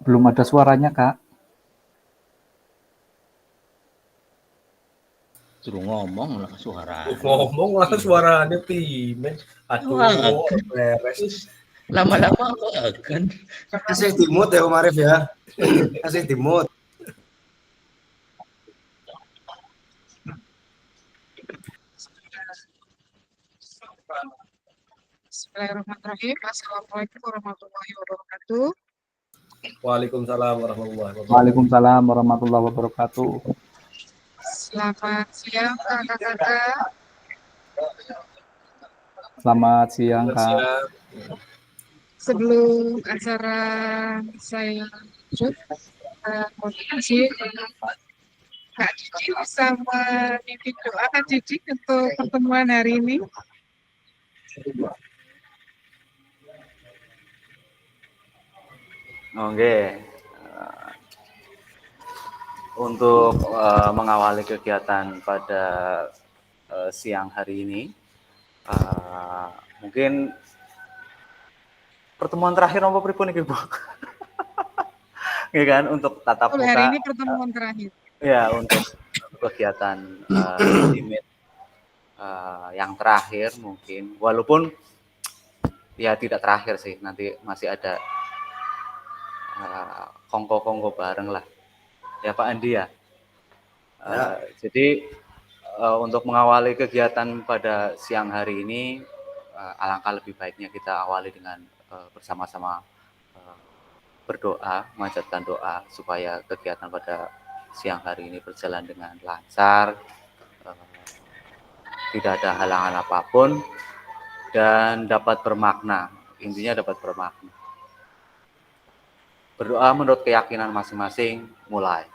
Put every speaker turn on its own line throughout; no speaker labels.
Belum ada suaranya, Kak.
Suruh ngomong lah suara.
Ngomong lah suaranya pimen. Aduh, beres.
Lama-lama aku akan.
Kasih dimut ya Om Arif ya. Kasih dimut.
Bismillahirrahmanirrahim. Assalamualaikum warahmatullahi wabarakatuh.
Waalaikumsalam warahmatullahi wabarakatuh.
Waalaikumsalam warahmatullahi wabarakatuh.
Selamat siang kakak-kakak.
Selamat siang, Kak.
Sebelum acara saya lanjut, koordinasi Kak Cici bisa memimpin doa Kak Cici untuk pertemuan hari ini.
Oke. Untuk mengawali kegiatan pada siang hari ini, mungkin pertemuan terakhir apa pripun iki, Bu? Ya kan, untuk tatap muka.
Hari ini pertemuan terakhir.
Ya, untuk kegiatan limit yang terakhir mungkin, walaupun ya tidak terakhir sih, nanti masih ada kongko-kongko bareng lah. Ya Pak Andi ya. Jadi untuk mengawali kegiatan pada siang hari ini, alangkah lebih baiknya kita awali dengan bersama-sama berdoa, memanjatkan doa supaya kegiatan pada siang hari ini berjalan dengan lancar, tidak ada halangan apapun, dan dapat bermakna. Intinya dapat bermakna. Berdoa menurut keyakinan masing-masing, mulai.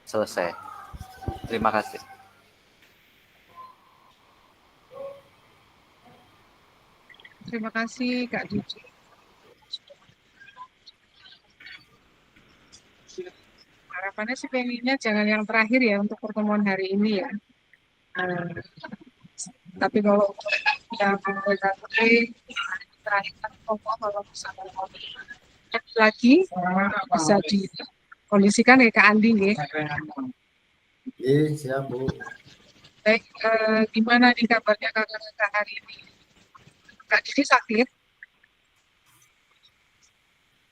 Selesai. Terima kasih.
Terima kasih Kak Cici. Harapannya sih pengennya jangan yang terakhir ya untuk pertemuan hari ini ya. Tapi kalau yang terakhir kan pokok kalau bisa lagi bisa dikondisikan ya Kak Andi ya.
Siap Bu.
Baik, gimana nih kabarnya kakak-kakak hari ini? Kak Cici sakit?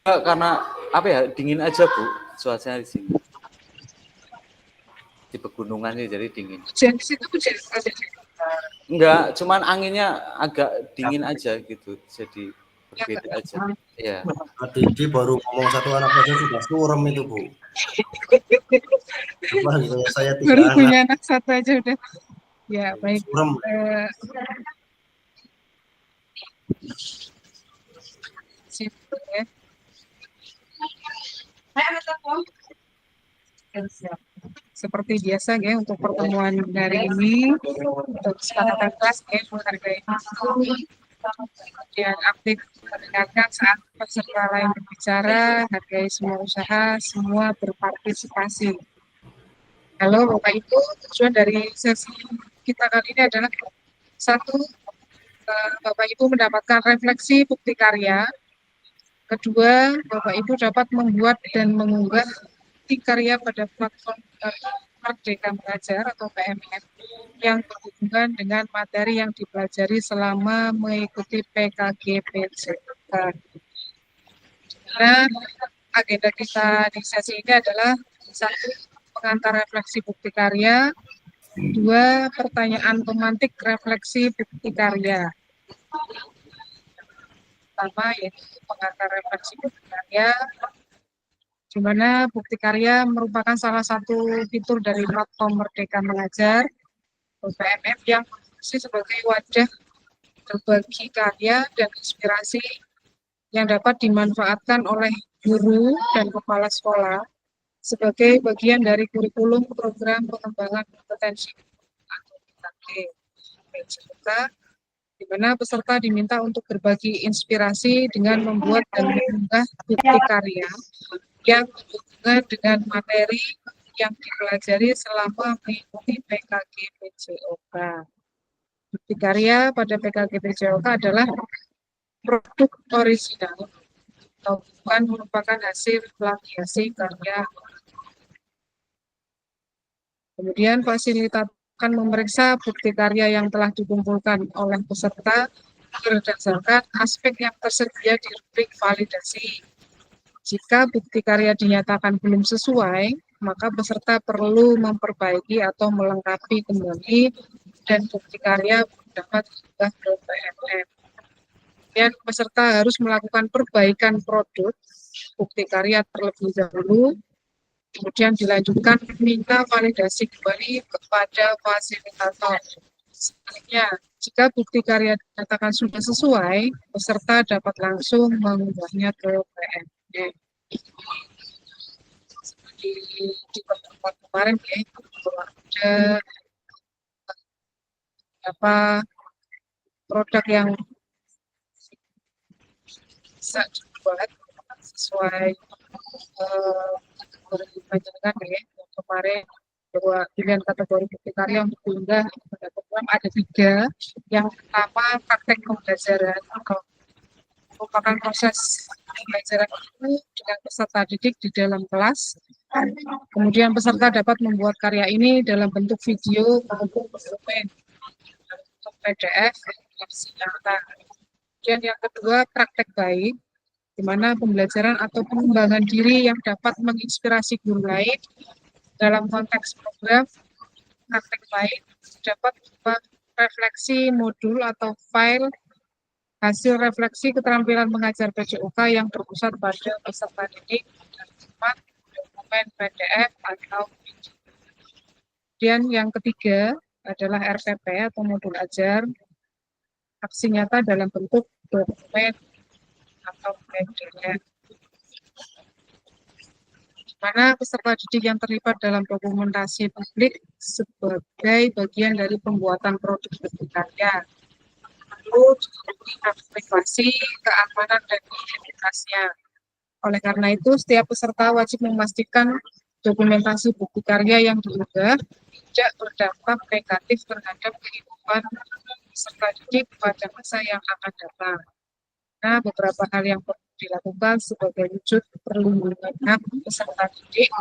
Karena apa ya, dingin aja Bu, cuacanya di sini. Di pegunungan sih, jadi dingin.
Hujan di situ hujan.
Enggak, cuman anginnya agak dingin aja gitu, jadi berbeda aja. Iya.
Tadi baru ngomong satu anak saja sudah surem itu Bu. Saya tiga
Baru
anak.
punya anak satu aja udah. Ya baik.
Surem.
Situ ya. Seperti biasa ya untuk pertemuan hari ini untuk kesepakatan kelas ya menghargai yang aktif mendengarkan saat peserta lain berbicara, hargai semua usaha, semua berpartisipasi. Halo Bapak Ibu, tujuan dari sesi kita kali ini adalah satu, Bapak Ibu mendapatkan refleksi bukti karya. Kedua, Bapak Ibu dapat membuat dan mengunggah bukti karya pada platform Merdeka Belajar atau PMF yang berhubungan dengan materi yang dipelajari selama mengikuti PKG-PJK. Nah, agenda kita di sesi ini adalah satu, pengantar refleksi bukti karya, dua, pertanyaan pemantik refleksi bukti karya. Pertama yaitu pengantar refleksi bukti karya, di mana bukti karya merupakan salah satu fitur dari platform Merdeka Mengajar (PMF) yang berfungsi sebagai wadah berbagi karya dan inspirasi yang dapat dimanfaatkan oleh guru dan kepala sekolah sebagai bagian dari kurikulum program pengembangan kompetensi atau PKG, di mana peserta diminta untuk berbagi inspirasi dengan membuat dan mengunggah bukti karya yang berhubungan dengan materi yang dipelajari selama mengikuti PKG PJOK. Bukti karya pada PKG PJOK adalah produk original atau bukan merupakan hasil plagiasi karya. Kemudian fasilitator akan memeriksa bukti karya yang telah dikumpulkan oleh peserta berdasarkan aspek yang tersedia di rubrik validasi. Jika bukti karya dinyatakan belum sesuai, maka peserta perlu memperbaiki atau melengkapi kembali dan bukti karya dapat diubah ke PMM. Dan peserta harus melakukan perbaikan produk bukti karya terlebih dahulu, kemudian dilanjutkan meminta validasi kembali kepada fasilitator. Sebaliknya, jika bukti karya dinyatakan sudah sesuai, peserta dapat langsung mengubahnya ke PMM. Seperti di pertemuan kemarin ya, ada beberapa produk yang bisa dibuat sesuai kategori panjangan ya. Yang kemarin bahwa pilihan kategori bukti karya untuk diunggah pada program ada 3. Yang pertama praktek pembelajaran merupakan proses pembelajaran itu dengan peserta didik di dalam kelas. Kemudian peserta dapat membuat karya ini dalam bentuk video maupun dokumen, bentuk PDF, versi nyata. Kemudian yang kedua praktek baik, di mana pembelajaran atau pengembangan diri yang dapat menginspirasi guru lain dalam konteks program. Praktek baik dapat berupa refleksi modul atau file hasil refleksi keterampilan mengajar PJOK yang berpusat pada peserta didik dan format dokumen PDF atau video. Kemudian yang ketiga adalah RPP atau modul ajar, aksi nyata dalam bentuk dokumen atau PDF. Di mana peserta didik yang terlibat dalam dokumentasi publik sebagai bagian dari pembuatan produk bukti karya perlu dilakukan privasi, keamanan, dan identitasnya. Oleh karena itu, setiap peserta wajib memastikan dokumentasi bukti karya yang diunggah tidak berdampak negatif terhadap kehidupan peserta didik pada masa yang akan datang. Nah, beberapa hal yang perlu dilakukan sebagai wujud perlindungan hak peserta didik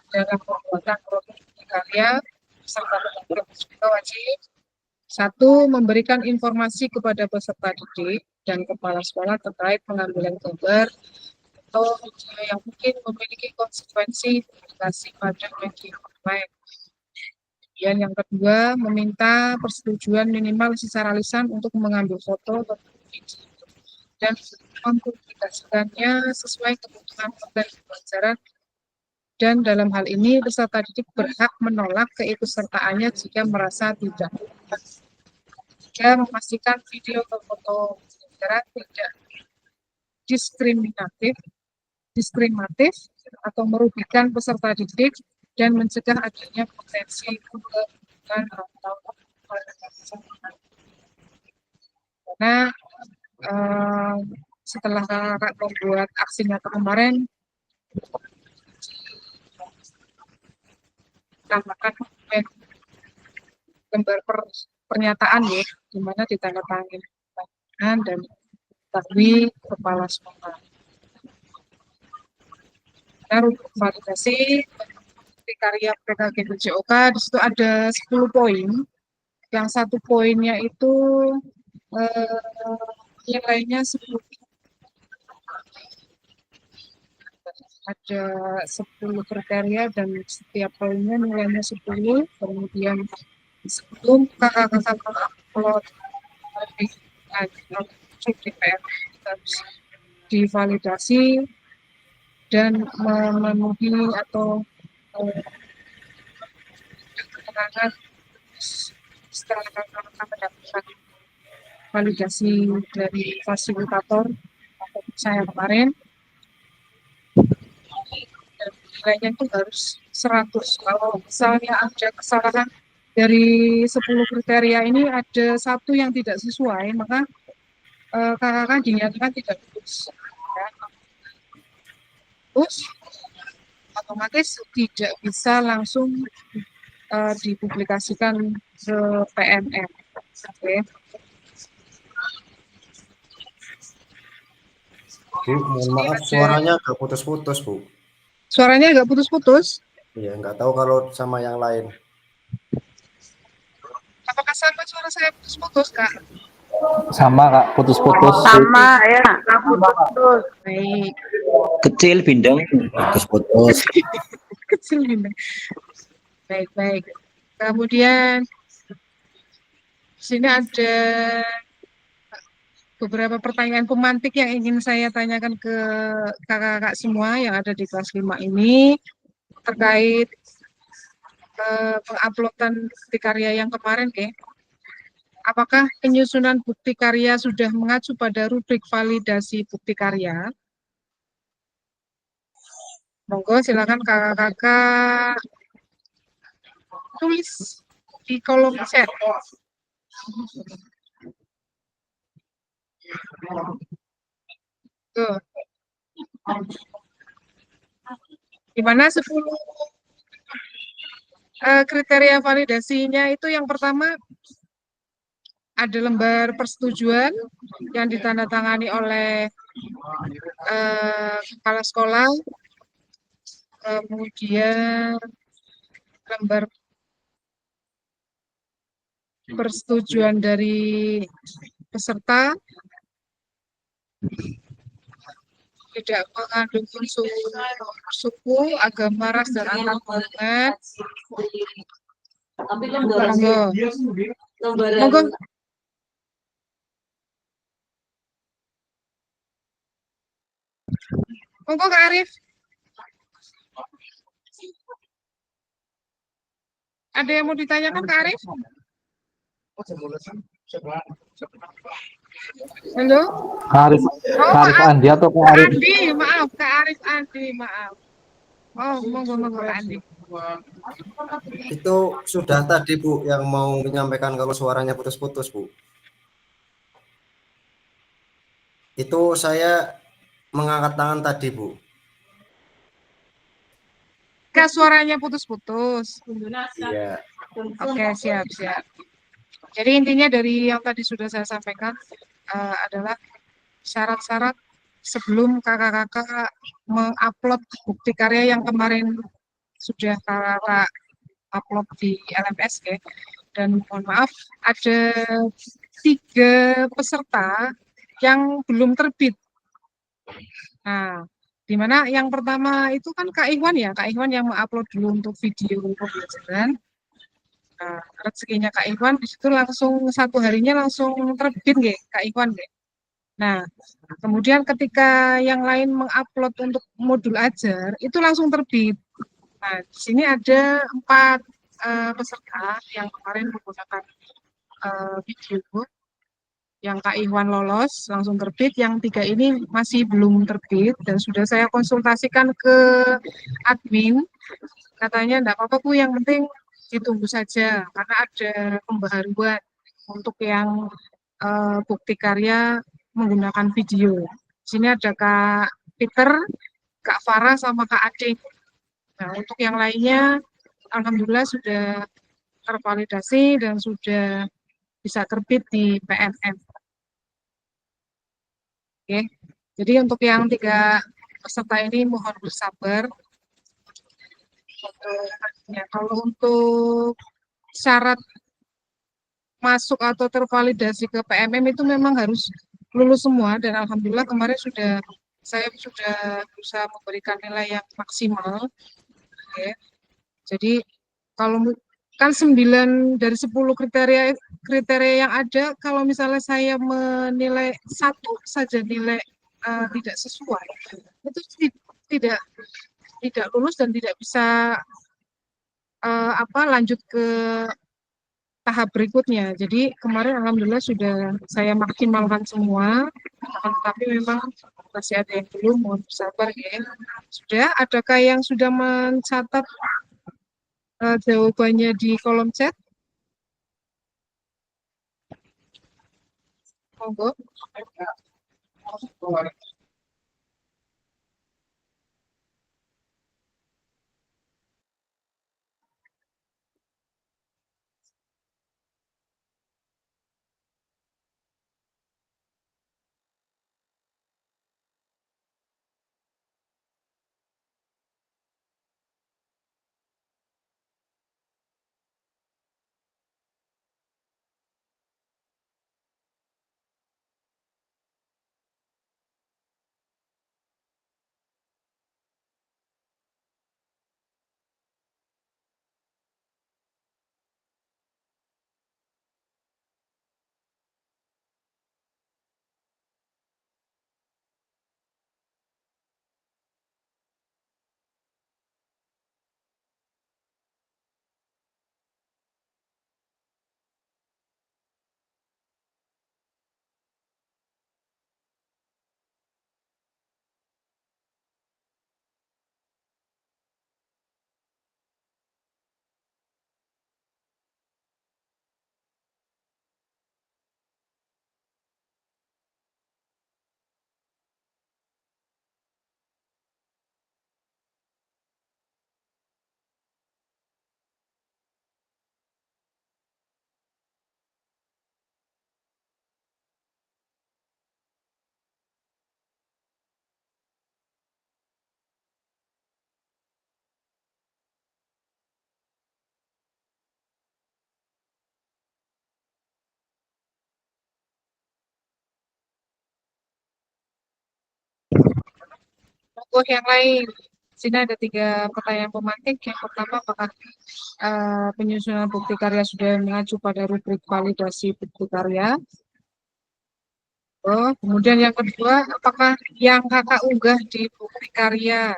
dalam pembuatan produk bukti karya, peserta didik juga wajib 1. Memberikan informasi kepada peserta didik dan kepala sekolah terkait pengambilan gambar atau video yang mungkin memiliki konsekuensi publikasi pada media online. Kemudian yang kedua, meminta persetujuan minimal secara lisan untuk mengambil foto atau video dan mempublikasikannya sesuai kebutuhan konten pembelajaran. Dan dalam hal ini, peserta didik berhak menolak keikutsertaannya jika merasa tidak jika memastikan video atau foto pembelajaran tidak diskriminatif atau merugikan peserta didik dan mencegah adanya potensi kegagalan atau karena setelah kakak membuat aksi nyata kemarin tambahkan gambar pernyataan ya, di mana ditandatangani dan diketahui kepala sekolah. Nah, validasi bukti karya PKG PJOK di situ ada 10 poin. Yang 1 poinnya itu nilainya 10. Ada 10 kriteria dan setiap poinnya nilainya 10. Kemudian sebelum kakak-kakak upload di DPR harus divalidasi dan memenuhi atau keterangan setelah kakak mendapatkan validasi dari fasilitator atau saya kemarin. Dan nilainya itu harus 100. Kalau misalnya ada kesalahan dari 10 kriteria ini ada 1 yang tidak sesuai, maka kakak dinyatakan tidak lulus. Ya. Terus atau otomatis tidak bisa langsung dipublikasikan ke PMM. Oke.
Bu, mohon maaf suaranya agak putus-putus, Bu.
Suaranya agak putus-putus.
Iya, nggak tahu kalau sama yang lain.
Apakah sama suara saya putus-putus, Kak?
Sama Kak, putus-putus.
Sama ya, putus.
Baik.
Kecil bindeng. Putus-putus.
Kecil ini. Baik. Kemudian di sini ada beberapa pertanyaan pemantik yang ingin saya tanyakan ke kakak-kakak semua yang ada di kelas 5 ini terkait penguploadan bukti karya yang kemarin, Apakah penyusunan bukti karya sudah mengacu pada rubrik validasi bukti karya? Monggo silakan kakak-kakak tulis di kolom chat. Tuh. Di mana 10 kriteria validasinya itu yang pertama ada lembar persetujuan yang ditandatangani oleh kepala sekolah, kemudian lembar persetujuan dari peserta, tidak mengandung unsur suku, agama, ras, dan antar golongan.
Tapi lembarannya
Monggo. Monggo Kak Arif. Ada yang mau ditanyakan Kak Arif? Halo?
Arif, Arif
maaf.
Andi atau Kak
Kak
Arif?
Andi, maaf. Kak Arif Andi, maaf. Oh, monggo Kak Andi.
Itu sudah tadi, Bu, yang mau menyampaikan kalau suaranya putus-putus, Bu. Itu saya mengangkat tangan tadi, Bu.
Kak, suaranya putus-putus.
Iya.
Oke, siap. Jadi intinya dari yang tadi sudah saya sampaikan adalah syarat-syarat sebelum kakak-kakak mengupload bukti karya yang kemarin sudah kakak upload di LMS, Dan mohon maaf, ada 3 peserta yang belum terbit. Nah, di mana yang pertama itu kan Kak Iwan yang mengupload dulu untuk video pembelajaran. Nah, rezekinya Kak Iwan di situ langsung 1 harinya langsung terbit Kak Iwan. Nah, kemudian ketika yang lain mengupload untuk modul ajar itu langsung terbit. Nah, di sini ada 4 peserta yang kemarin menggunakan video yang Kak Iwan lolos langsung terbit, yang 3 ini masih belum terbit dan sudah saya konsultasikan ke admin, katanya enggak apa-apa Bu, yang penting ditunggu saja karena ada pembaharuan untuk yang bukti karya menggunakan video. Di sini ada Kak Peter, Kak Farah sama Kak Ade. Nah, untuk yang lainnya alhamdulillah sudah tervalidasi dan sudah bisa terbit di PMM. Oke, jadi untuk yang 3 peserta ini mohon bersabar. Kalau untuk syarat masuk atau tervalidasi ke PMM itu memang harus lulus semua dan alhamdulillah kemarin saya sudah berusaha memberikan nilai yang maksimal. Oke. Jadi kalau kan 9 dari 10 kriteria yang ada, kalau misalnya saya menilai 1 saja nilai tidak sesuai, itu tidak lulus dan tidak bisa lanjut ke tahap berikutnya. Jadi kemarin alhamdulillah sudah saya maksimalkan semua, tapi memang masih ada yang belum, mohon bersabar Sudah, adakah yang sudah mencatat jawabannya di kolom chat? Monggo. Oh, yang lain. Di sini ada 3 pertanyaan pemantik. Yang pertama, apakah penyusunan bukti karya sudah mengacu pada rubrik validasi bukti karya? Oh, kemudian yang kedua, apakah yang kakak unggah di bukti karya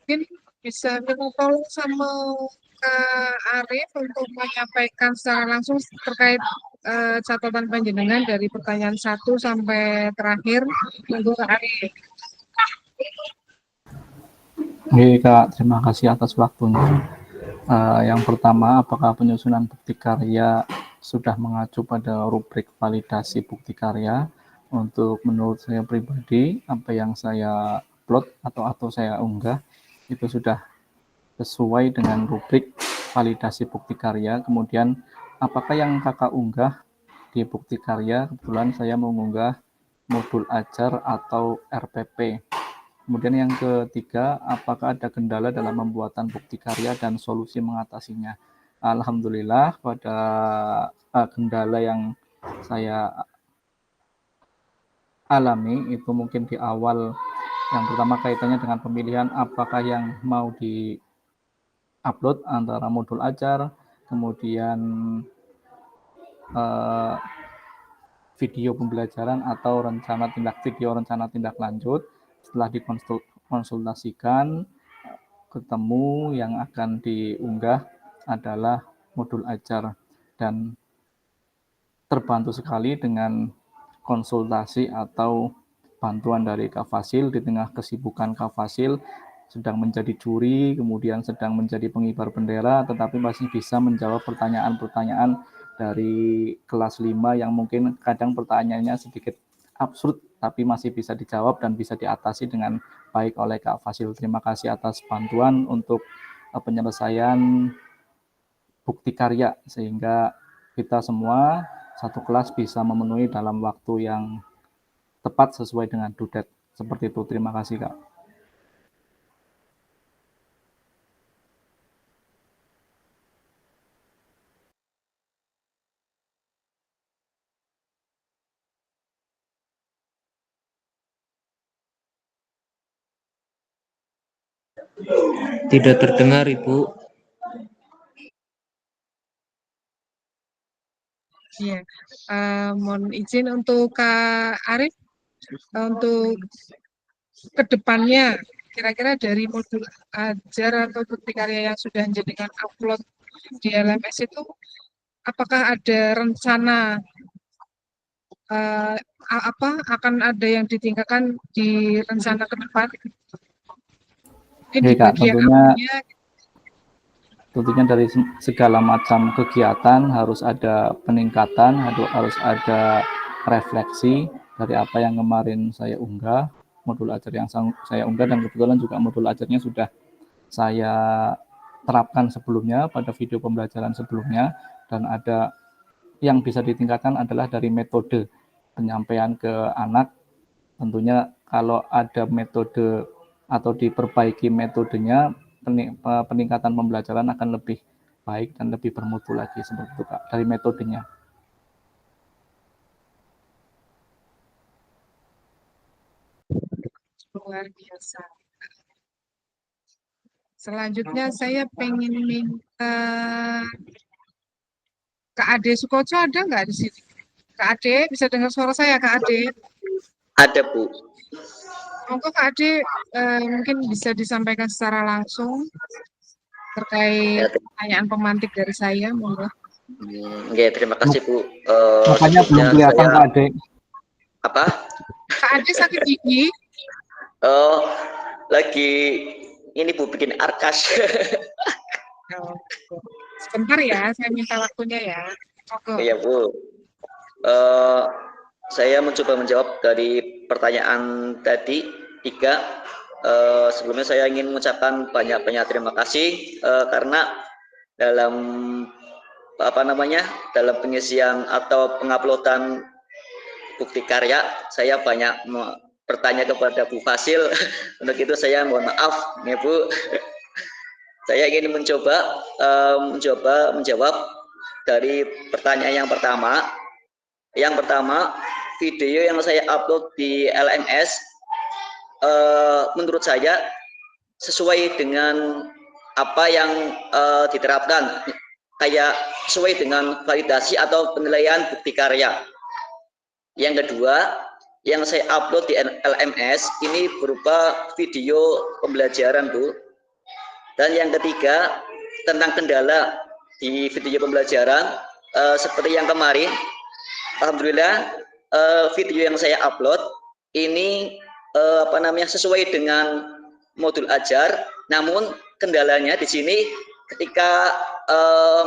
mungkin bisa minta tolong sama Kak Arif untuk menyampaikan secara langsung terkait catatan panjenengan dari pertanyaan 1 sampai terakhir. Monggo Kak Arif.
Oke Kak, terima kasih atas waktunya. Yang pertama, apakah penyusunan bukti karya sudah mengacu pada rubrik validasi bukti karya? Untuk menurut saya pribadi, apa yang saya upload atau saya unggah itu sudah sesuai dengan rubrik validasi bukti karya. Kemudian, apakah yang kakak unggah di bukti karya? Kebetulan saya mengunggah modul ajar atau RPP. Kemudian yang ketiga, apakah ada kendala dalam pembuatan bukti karya dan solusi mengatasinya? Alhamdulillah pada kendala yang saya alami itu mungkin di awal, yang pertama kaitannya dengan pemilihan apakah yang mau di-upload antara modul ajar, kemudian video pembelajaran atau rencana tindak lanjut. Setelah dikonsultasikan, ketemu yang akan diunggah adalah modul ajar, dan terbantu sekali dengan konsultasi atau bantuan dari Kak Fasil di tengah kesibukan Kak Fasil sedang menjadi juri, kemudian sedang menjadi pengibar bendera, tetapi masih bisa menjawab pertanyaan-pertanyaan dari kelas 5 yang mungkin kadang pertanyaannya sedikit absurd, tapi masih bisa dijawab dan bisa diatasi dengan baik oleh Kak Fasil. Terima kasih atas bantuan untuk penyelesaian bukti karya, sehingga kita semua satu kelas bisa memenuhi dalam waktu yang tepat sesuai dengan due date. Seperti itu. Terima kasih, Kak.
Tidak terdengar, Ibu.
Iya, mohon izin untuk Kak Arif, untuk kedepannya, kira-kira dari modul ajar atau bukti karya yang sudah menjadikan upload di LMS itu, apakah ada rencana akan ada yang ditingkatkan di rencana ke depan? Mungkin
Oke
di
Kak,
bagian
tentunya
apanya?
dari segala macam kegiatan harus ada peningkatan, harus ada refleksi dari apa yang kemarin saya unggah, modul ajar yang saya unggah, dan kebetulan juga modul ajarnya sudah saya terapkan sebelumnya pada video pembelajaran sebelumnya, dan ada yang bisa ditingkatkan adalah dari metode penyampaian ke anak. Tentunya kalau ada metode atau diperbaiki metodenya, peningkatan pembelajaran akan lebih baik dan lebih bermutu lagi, seperti itu Kak, dari metodenya.
Luar biasa. Selanjutnya saya pengen minta Kak Ade Sukoco, ada nggak di sini? Kak Ade, bisa dengar suara saya Kak Ade?
Ada, Bu.
Monggo Kak Ade, mungkin bisa disampaikan secara langsung terkait
Ya,
pertanyaan pemantik dari saya, monggo.
Oke, terima kasih, Bu.
Makanya belum kelihatan Kak Ade.
Apa?
Kak Ade sakit gigi?
Oh, lagi ini Bu bikin arkas.
Oh, sebentar ya, saya minta waktunya ya. Monggo.
Iya, Bu. Saya mencoba menjawab dari pertanyaan tadi 3. Sebelumnya saya ingin mengucapkan banyak-banyak terima kasih karena dalam dalam pengisian atau penguploadan bukti karya saya banyak bertanya kepada Bu Fasil. Untuk itu saya mohon maaf ya Bu. Saya ingin mencoba menjawab dari pertanyaan yang pertama. Yang pertama, video yang saya upload di LMS menurut saya sesuai dengan apa yang diterapkan, kayak sesuai dengan validasi atau penilaian bukti karya. Yang kedua, yang saya upload di LMS ini berupa video pembelajaran, Bu. Dan yang ketiga, tentang kendala di video pembelajaran seperti yang kemarin, alhamdulillah video yang saya upload ini sesuai dengan modul ajar, namun kendalanya di sini ketika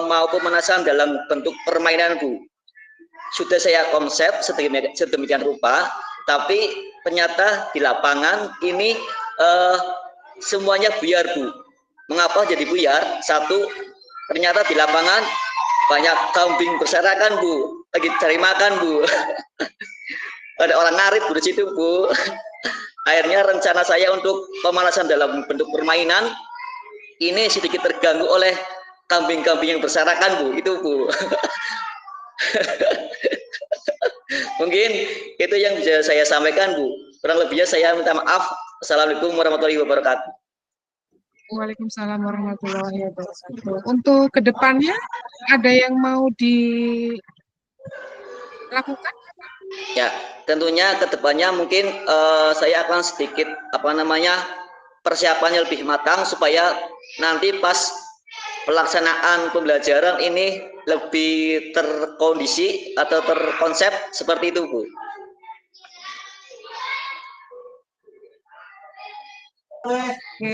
mau pemanasan dalam bentuk permainan, Bu. Sudah saya konsep sedemikian rupa, tapi ternyata di lapangan ini semuanya buyar, Bu. Mengapa jadi buyar? Satu, ternyata di lapangan banyak kambing berserakan, Bu, lagi cari makan, Bu. Ada orang ngarit, Bu, di situ, Bu. Akhirnya rencana saya untuk pemanasan dalam bentuk permainan ini sedikit terganggu oleh kambing-kambing yang berserakan, Bu. Itu, Bu. Mungkin itu yang bisa saya sampaikan, Bu. Kurang lebihnya saya minta maaf. Assalamualaikum warahmatullahi wabarakatuh.
Waalaikumsalam warahmatullahi wabarakatuh. Untuk kedepannya ada yang mau dilakukan?
Ya, tentunya kedepannya mungkin saya akan sedikit persiapannya lebih matang supaya nanti pas pelaksanaan pembelajaran ini lebih terkondisi atau terkonsep seperti itu, Bu.
Oke,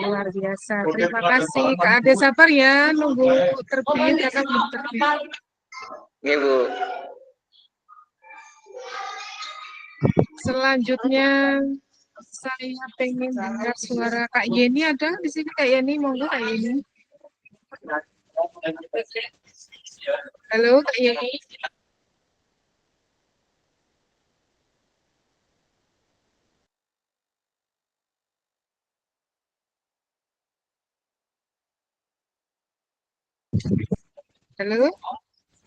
luar biasa. Terima kasih. Kak Ade sabar ya, nunggu terbit karena belum terbit.
Iya, Bu.
Selanjutnya saya pengen dengar suara Kak Yeni. Ada di sini Kak Yeni? Monggo Kak Yeni. Halo Kak Yeni. Halo,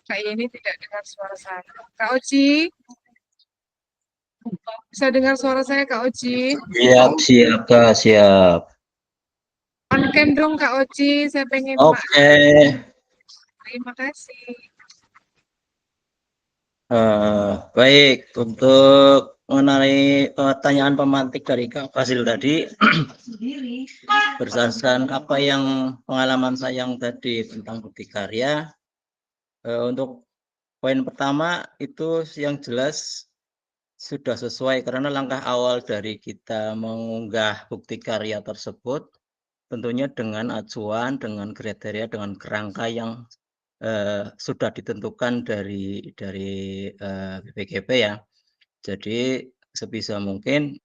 Kak Yeni tidak dengar suara saya. Kak Oji, bisa dengar suara saya Kak Oji?
Siap, Kak, siap.
On cam dong Kak Oji, saya pengen
Oke.
Terima kasih.
Baik, untuk mengenai pertanyaan pemantik dari Kak Fasil tadi, berdasarkan apa yang pengalaman saya yang tadi tentang bukti karya, untuk poin pertama itu yang jelas sudah sesuai karena langkah awal dari kita mengunggah bukti karya tersebut tentunya dengan acuan, dengan kriteria, dengan kerangka yang sudah ditentukan dari BPGP ya. Jadi sebisa mungkin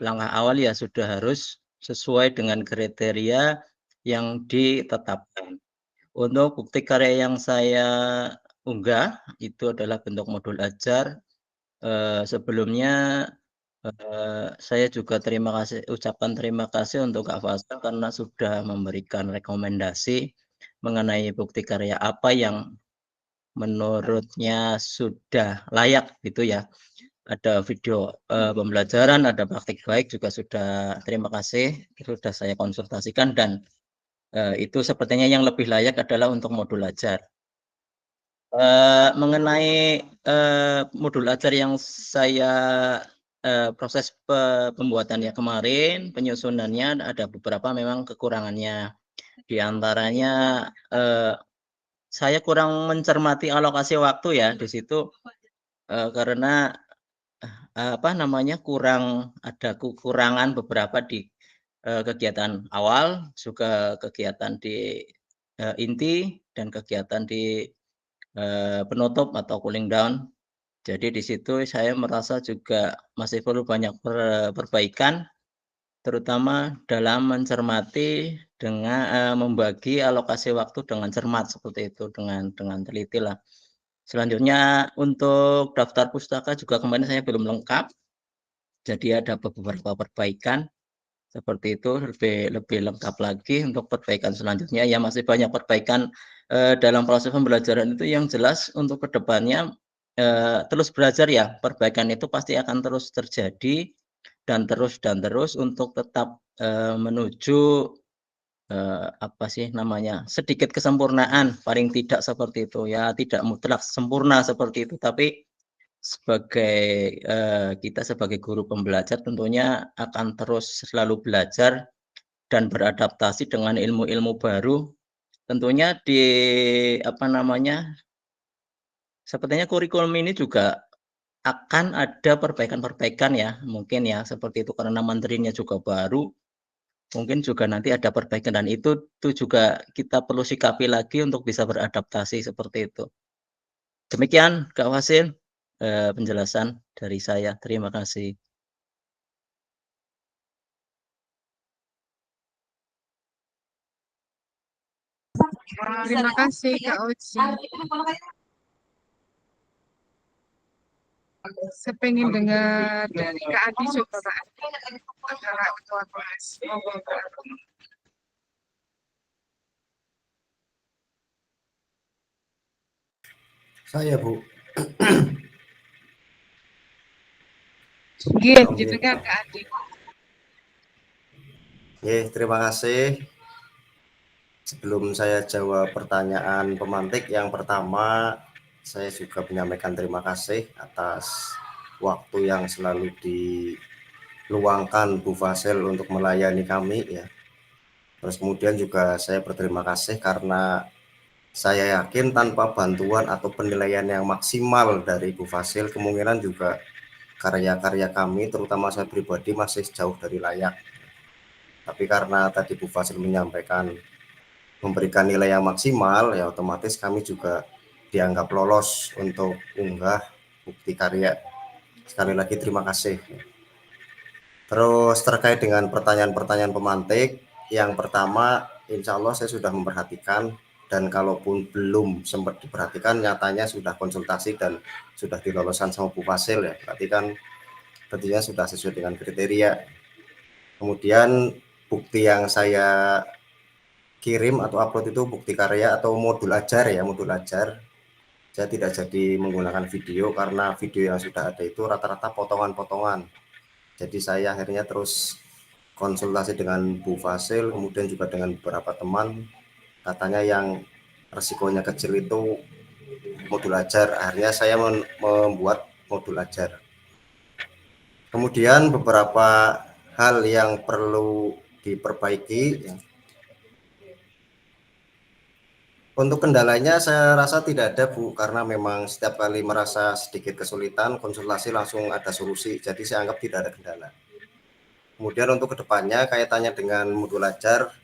langkah awal ya sudah harus sesuai dengan kriteria yang ditetapkan. Untuk bukti karya yang saya unggah itu adalah bentuk modul ajar. Sebelumnya saya juga ucapkan terima kasih untuk Kak Fasal karena sudah memberikan rekomendasi mengenai bukti karya apa yang menurutnya sudah layak gitu ya. Ada video pembelajaran, ada praktik baik juga sudah, terima kasih, sudah saya konsultasikan dan itu sepertinya yang lebih layak adalah untuk modul ajar. Mengenai modul ajar yang saya proses pembuatannya kemarin, penyusunannya ada beberapa memang kekurangannya. Di antaranya saya kurang mencermati alokasi waktu ya di situ karena apa namanya ada kekurangan beberapa di kegiatan awal, juga kegiatan di inti dan kegiatan di penutup atau cooling down. Jadi di situ saya merasa juga masih perlu banyak perbaikan, terutama dalam mencermati dengan membagi alokasi waktu dengan cermat seperti itu, dengan teliti lah. Selanjutnya untuk daftar pustaka juga kemarin saya belum lengkap, jadi ada beberapa perbaikan seperti itu, lebih lengkap lagi untuk perbaikan selanjutnya. Ya masih banyak perbaikan dalam proses pembelajaran itu yang jelas untuk kedepannya terus belajar ya, perbaikan itu pasti akan terus terjadi dan terus untuk tetap menuju apa sih namanya, sedikit kesempurnaan paling tidak seperti itu ya, tidak mutlak sempurna seperti itu, tapi sebagai kita sebagai guru pembelajar tentunya akan terus selalu belajar dan beradaptasi dengan ilmu-ilmu baru. Tentunya di apa namanya, sepertinya kurikulum ini juga akan ada perbaikan-perbaikan ya, mungkin ya seperti itu karena materinya juga baru. Mungkin juga nanti ada perbaikan dan itu juga kita perlu sikapi lagi untuk bisa beradaptasi seperti itu. Demikian Kak Wasil penjelasan dari saya. Terima kasih.
Terima kasih Kak Oci. Saya pengen dengar dari Kak Adi juga Kak Adi. Antara ketua kelas.
Saya, Bu.
Iya, didengar Kak Adi.
Terima kasih. Sebelum saya jawab pertanyaan pemantik, yang pertama saya juga menyampaikan terima kasih atas waktu yang selalu diluangkan Bu Fasil untuk melayani kami ya. Terus kemudian juga saya berterima kasih karena saya yakin tanpa bantuan atau penilaian yang maksimal dari Bu Fasil, kemungkinan juga karya-karya kami, terutama saya pribadi, masih jauh dari layak. Tapi karena tadi Bu Fasil menyampaikan memberikan nilai yang maksimal, ya otomatis kami juga dianggap lolos untuk unggah bukti karya. Sekali lagi terima kasih. Terus terkait dengan pertanyaan-pertanyaan pemantik, yang pertama insya Allah saya sudah memperhatikan, dan kalaupun belum sempat diperhatikan, nyatanya sudah konsultasi dan sudah diloloskan sama Bu Fasil ya, berarti kan tentunya sudah sesuai dengan kriteria. Kemudian bukti yang saya kirim atau upload itu bukti karya atau modul ajar ya, modul ajar. Saya tidak jadi menggunakan video karena video yang sudah ada itu rata-rata potongan-potongan. Jadi saya akhirnya terus konsultasi dengan Bu Fasil, kemudian juga dengan beberapa teman, katanya yang resikonya kecil itu modul ajar. Akhirnya saya membuat modul ajar. Kemudian beberapa hal yang perlu diperbaiki. Untuk kendalanya saya rasa tidak ada Bu, karena memang setiap kali merasa sedikit kesulitan, konsultasi langsung ada solusi. Jadi saya anggap tidak ada kendala. Kemudian untuk kedepannya kaitannya dengan modul ajar,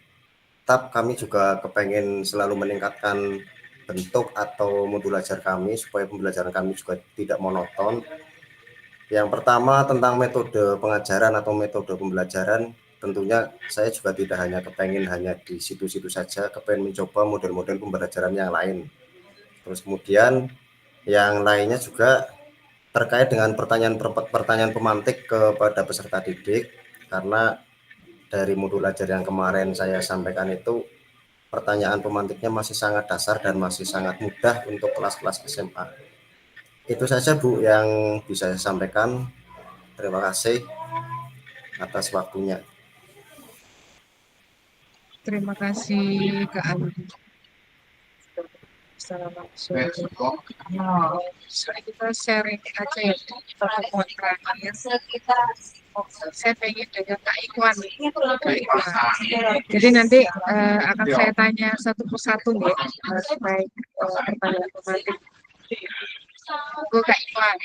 tetap kami juga kepengen selalu meningkatkan bentuk atau modul ajar kami supaya pembelajaran kami juga tidak monoton. Yang pertama tentang metode pengajaran atau metode pembelajaran, tentunya saya juga tidak hanya kepengen hanya di situ-situ saja, kepengen mencoba model-model pembelajaran yang lain. Terus kemudian yang lainnya juga terkait dengan pertanyaan pemantik kepada peserta didik, karena dari modul ajar yang kemarin saya sampaikan itu pertanyaan pemantiknya masih sangat dasar dan masih sangat mudah untuk kelas-kelas SMA. Itu saja Bu yang bisa saya sampaikan. Terima kasih atas waktunya.
Terima kasih Kak Andi. Secara langsung. Kita sharing aja ya pertemuan terakhir. Saya pengen dengan Kak Ikhwan. Jadi nanti akan saya tanya satu persatu nih baik pertanyaan pemantik. Bu Kak Ikhwan.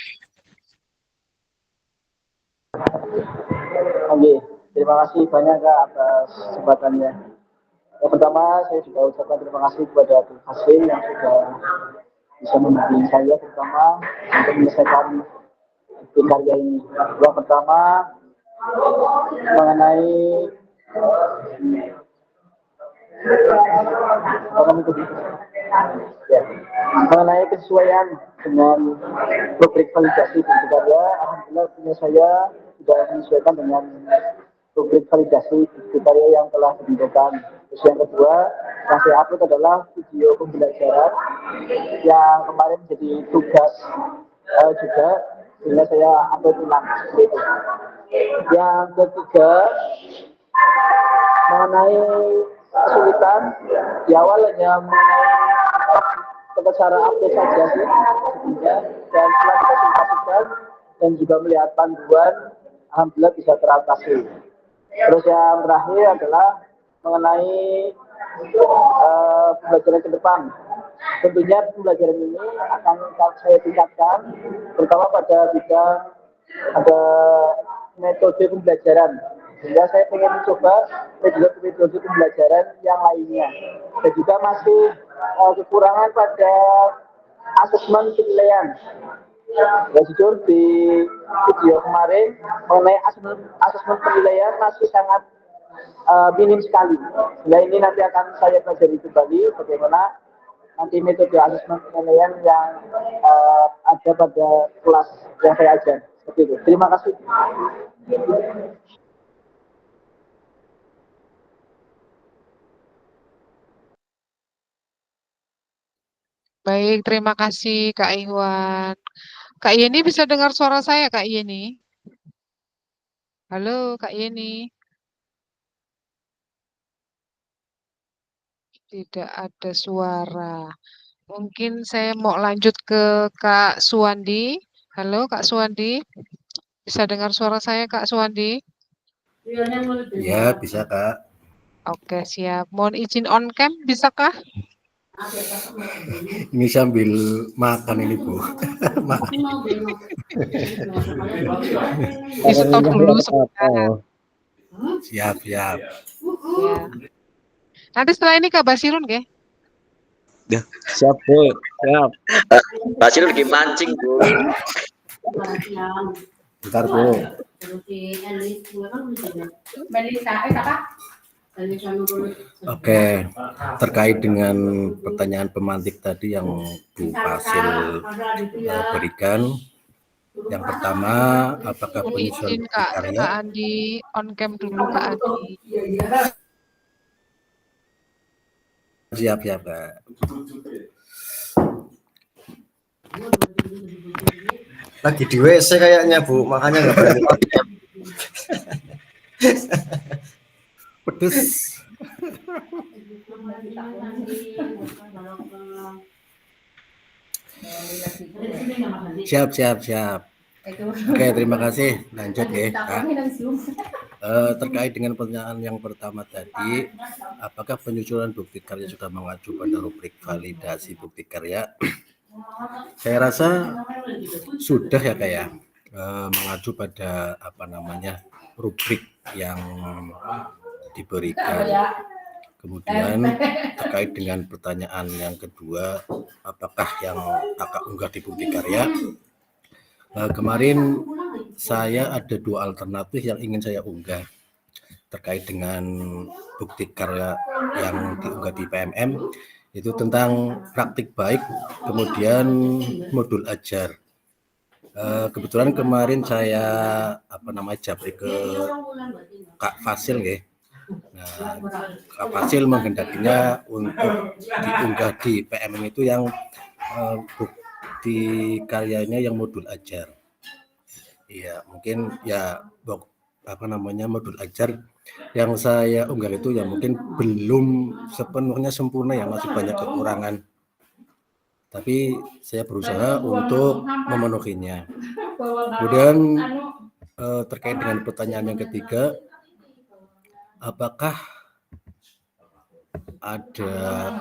Oke, terima kasih banyak Kak atas kesempatannya. Yang pertama, saya juga ucapkan terima kasih kepada Bu Fasil yang sudah bisa membimbing saya, terutama untuk menyelesaikan karya ini. Yang pertama, mengenai mengenai kesesuaian dengan rubrik validasi buku karya. Alhamdulillah punya saya sudah menyesuaikan dengan rubrik validasi buku karya yang telah ditentukan. Terus yang kedua, yang saya upload adalah video pembelajaran yang kemarin jadi tugas juga, sehingga saya upload ulang. Yang ketiga, mengenai kesulitan di awal hanya mengenai cara update saja sih, dan setelah kita simulasikan dan juga melihat panduan, alhamdulillah bisa teratasi. Terus yang terakhir adalah mengenai pembelajaran ke depan. Tentunya pembelajaran ini akan saya tingkatkan, terutama pada bidang ada metode pembelajaran. Sehingga saya ingin mencoba metode pembelajaran yang lainnya. Dan juga masih kekurangan pada asesmen penilaian. Ya jujur di video kemarin mengenai asesmen penilaian masih sangat minim sekali. Sehingga ini nanti akan saya pelajari kembali bagaimana nanti metode asesmen penilaian yang ada pada kelas yang saya ajar. Seperti itu. Terima kasih.
Baik, terima kasih Kak Iwan. Kak Yeni bisa dengar suara saya, Kak Yeni? Halo, Kak Yeni. Tidak ada suara. Mungkin saya mau lanjut ke Kak Suwandi. Halo, Kak Suwandi. Bisa dengar suara saya, Kak Suwandi?
Ya, bisa Kak.
Oke, siap. Mohon izin on cam, bisakah?
Ini sambil makan ini Bu.
Di stop dulu sebentar.
Siap.
Ya. Nanti setelah ini Kak Basirun, ya?
Ya, siap Bu, siap.
Basirun lagi mancing Bu.
Bentar Bu. Oke, terkait dengan pertanyaan pemantik tadi yang Bu Fasil berikan. Yang pertama, apakah penyusunan karya?
Kak Andi, on cam dulu Kak Andi.
Siap Kak. Lagi di WC kayaknya Bu, makanya nggak berani pakai. Pedes.
Siap. Oke, terima kasih. Lanjut ya, Kak. Terkait dengan pertanyaan yang pertama tadi, apakah penyusunan bukti karya sudah mengacu pada rubrik validasi bukti karya? Saya rasa sudah ya, Kak ya, mengacu pada rubrik yang diberikan. Kemudian terkait dengan pertanyaan yang kedua, apakah yang kakak unggah di bukti karya? Kemarin saya ada 2 alternatif yang ingin saya unggah terkait dengan bukti karya yang diunggah di PMM, itu tentang praktik baik, kemudian modul ajar. Kebetulan kemarin saya japri ke Kak Fasil ya. Nah, Kak Fasil menghendakinya untuk diunggah di PMM itu yang bukti karyanya yang modul ajar. Iya, mungkin ya modul ajar yang saya unggah itu ya mungkin belum sepenuhnya sempurna ya, masih banyak kekurangan. Tapi saya berusaha untuk memenuhinya. Kemudian terkait dengan pertanyaan yang ketiga, apakah ada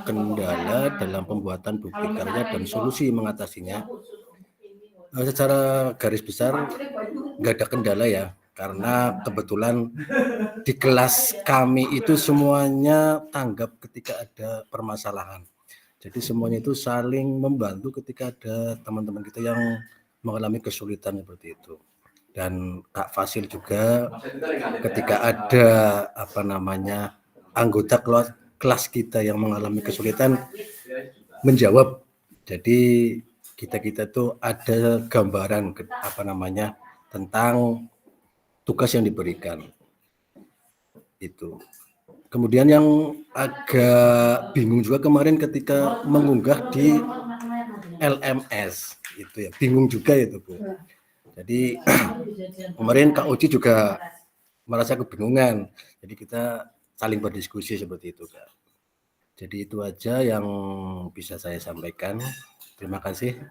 kendala dalam pembuatan bukti karya dan solusi mengatasinya? Secara garis besar nggak ada kendala ya, karena kebetulan di kelas kami itu semuanya tanggap ketika ada permasalahan. Jadi semuanya itu saling membantu ketika ada teman-teman kita yang mengalami kesulitan seperti itu. Dan Kak Fasil juga ketika ada anggota kelas kita yang mengalami kesulitan menjawab. Jadi kita tuh ada gambaran tentang tugas yang diberikan. Itu. Kemudian yang agak bingung juga kemarin ketika mengunggah di LMS itu ya, bingung juga itu Bu. Jadi kemarin Kak Uci juga merasa kebingungan. Jadi kita saling berdiskusi seperti itu, Kak. Jadi itu aja yang bisa saya sampaikan. Terima kasih.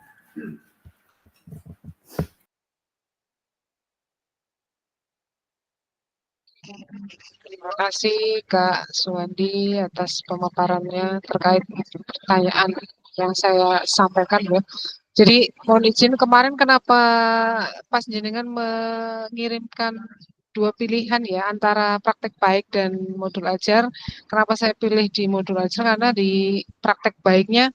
Terima kasih Kak Suwandi atas pemaparannya terkait pertanyaan yang saya sampaikan ya. Jadi mohon izin kemarin kenapa pas jenengan mengirimkan 2 pilihan ya antara praktek baik dan modul ajar. Kenapa saya pilih di modul ajar karena di praktek baiknya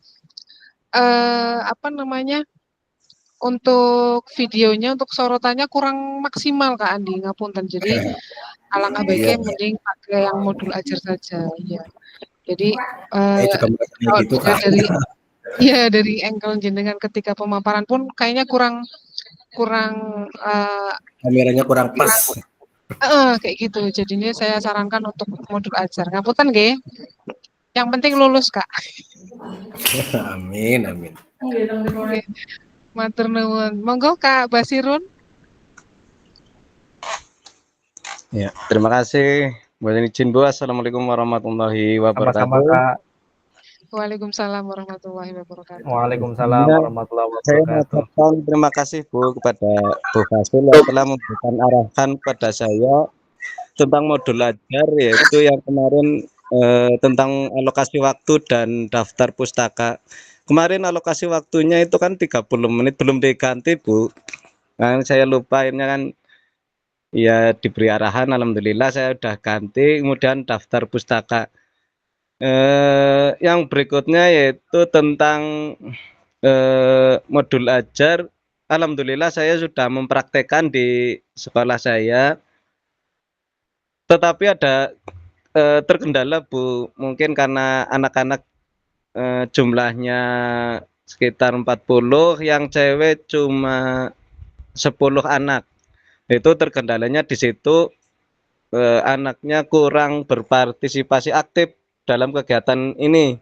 untuk videonya, untuk sorotannya kurang maksimal Kak Andi, ngapunten. Jadi alangkah baiknya mending pakai yang modul ajar saja, ya. Jadi kalau
gitu,
dari angle jenengan ketika pemaparan pun kayaknya kurang
kameranya kurang pas.
Kayak gitu. Jadinya saya sarankan untuk modul ajar. Ngapunten nggih. Yang penting lulus, Kak.
Amin.
Oke. Matur nuwun. Monggo Kak Basirun.
Ya, terima kasih. Mohon izin Bu. Assalamualaikum warahmatullahi wabarakatuh.
Sama-sama Kak.
Waalaikumsalam warahmatullahi wabarakatuh.
Waalaikumsalam warahmatullahi wabarakatuh.
Saya terima kasih Bu kepada Bu Fasil yang telah memberikan arahan pada saya tentang modul ajar, yaitu yang kemarin tentang alokasi waktu dan daftar pustaka. Kemarin alokasi waktunya itu kan 30 menit belum diganti Bu. Nah, saya lupa akhirnya kan ya diberi arahan, alhamdulillah saya udah ganti. Kemudian daftar pustaka. Yang berikutnya yaitu tentang modul ajar. Alhamdulillah saya sudah mempraktekkan di sekolah saya. Tetapi ada terkendala Bu, mungkin karena anak-anak jumlahnya sekitar 40, yang cewek cuma 10 anak. Itu terkendalanya di situ, anaknya kurang berpartisipasi aktif dalam kegiatan ini.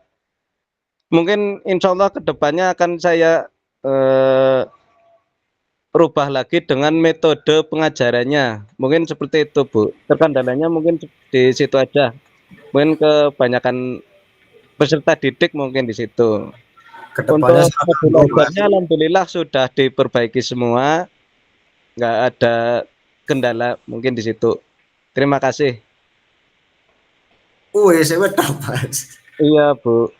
Mungkin insya Allah kedepannya akan saya rubah lagi dengan metode pengajarannya. Mungkin seperti itu Bu. Terkendalanya mungkin di situ aja. Mungkin kebanyakan peserta didik mungkin di situ.
Kedepannya
Untuk modul ajarnya alhamdulillah sudah diperbaiki semua, nggak ada kendala mungkin di situ. Terima kasih.
saya Mas.
Iya, Bu.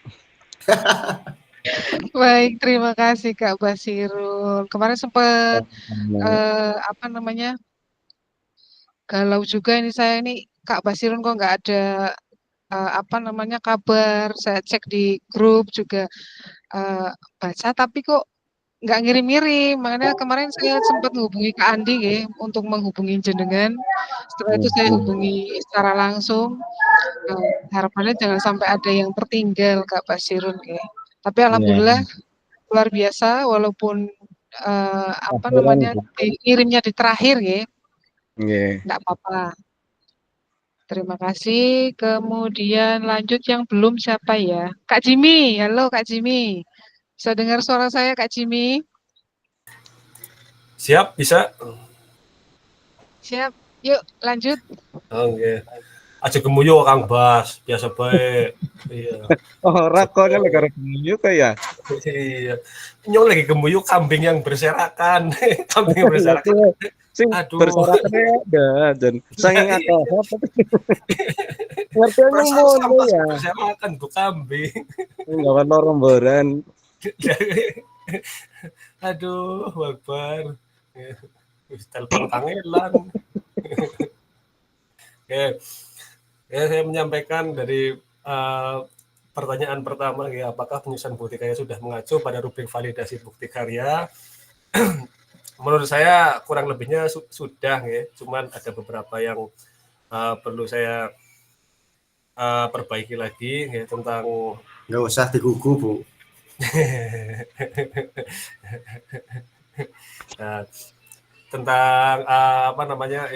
Baik, terima kasih Kak Basirul. Kemarin sempat apa namanya galau juga ini saya ini Kak Basirul kok nggak ada apa namanya kabar. Saya cek di grup juga baca tapi kok nggak ngirim-ngirim. Makanya kemarin saya sempat menghubungi Kak Andi ya untuk menghubungi jenengan. Setelah itu saya hubungi secara langsung. Harapannya jangan sampai ada yang tertinggal Kak Basirul ya. Tapi alhamdulillah luar biasa walaupun apa namanya dikirimnya di terakhir ya. Enggak apa-apa. Terima kasih. Kemudian lanjut yang belum siapa ya? Kak Jimmy. Halo Kak Jimmy. Bisa dengar suara saya Kak Jimmy?
Siap, bisa.
Siap. Yuk lanjut.
Oke. Aja gemuyo Kang Bas, biasa baik. Iya.
Oh, rakonya negara gemuyo kayak.
Iya. Nyong lagi gemuyo kambing yang berserakan. Kambing yang berserakan. Aduh.
Berserakannya ada dan saking akal. Ngertinya ngono ya.
Berserakan bu kambing.
Enggak kan romboran.
Aduh, Akbar. Telepon kangelan. Oke. Ya, saya menyampaikan dari pertanyaan pertama ya, apakah penyusunan bukti karya sudah mengacu pada rubrik validasi bukti karya? Menurut saya kurang lebihnya sudah ya, cuman ada beberapa yang perlu saya perbaiki lagi ya tentang
nggak usah digugu Bu.
Nah, tentang apa namanya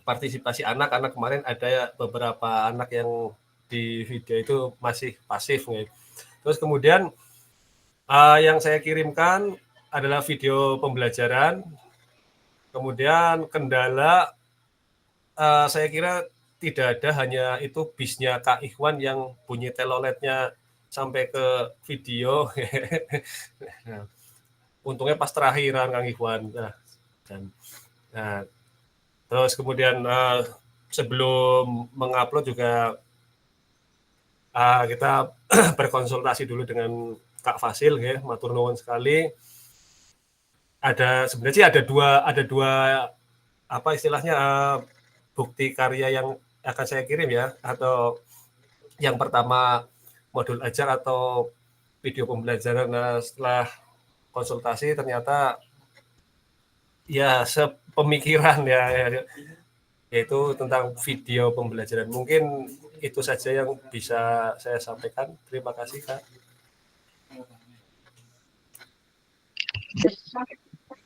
partisipasi anak kemarin ada beberapa anak yang di video itu masih pasif nih. Terus kemudian yang saya kirimkan adalah video pembelajaran. Kemudian kendala saya kira tidak ada, hanya itu bisnya Kak Ikhwan yang bunyi teloletnya sampai ke video. Nah, untungnya pas terakhiran Kang Ikhwan. Nah, terus kemudian sebelum mengupload juga kita berkonsultasi dulu dengan Kak Fasil ya, matur nuwun sekali. Sebenarnya sih ada dua apa istilahnya bukti karya yang akan saya kirim ya, atau yang pertama modul ajar atau video pembelajaran. Nah, setelah konsultasi ternyata ya sepemikiran ya, yaitu tentang video pembelajaran. Mungkin itu saja yang bisa saya sampaikan. Terima kasih Kak.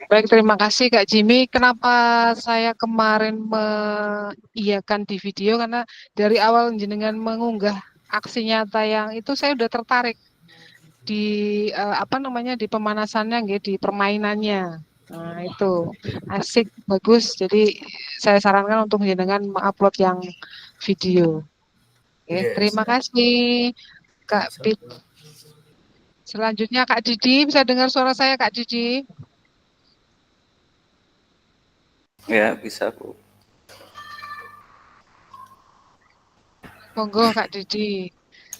Baik, terima kasih Kak Jimmy. Kenapa saya kemarin mengiyakan di video, karena dari awal jenengan mengunggah aksi nyata yang itu saya udah tertarik di apa namanya di pemanasannya, di permainannya. Nah itu asik, bagus. Jadi saya sarankan untuk jenengan mengupload yang video. Oke, terima kasih Kak Pit. Selanjutnya Kak Didi, bisa dengar suara saya Kak Didi?
Ya, bisa Bu.
Monggo Kak Didi.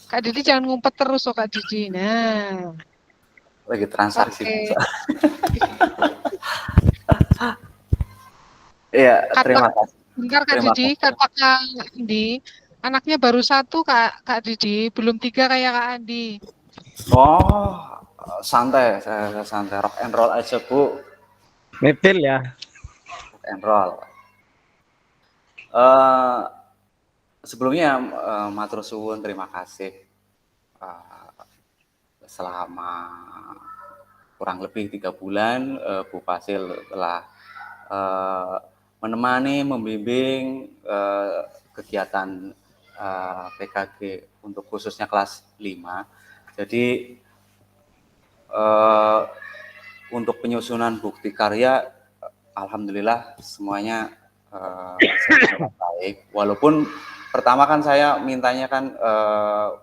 Kak Didi jangan ngumpet terus Kak Didi. Nah.
Lagi transaksi. Iya, terima kasih.
Bentar Kak Didi, kata Kak Andi, anaknya baru 1 Kak Didi, belum 3 kayak Kak Andi.
Oh, santai, saya santai, rock and roll aja Bu.
Mepil ya.
Rock and roll. Sebelumnya matur suwun, terima kasih selama kurang lebih 3 bulan Bu Fasil telah menemani, membimbing kegiatan PKG untuk khususnya kelas 5. Jadi untuk penyusunan bukti karya, alhamdulillah semuanya baik. Walaupun pertama kan saya mintanya kan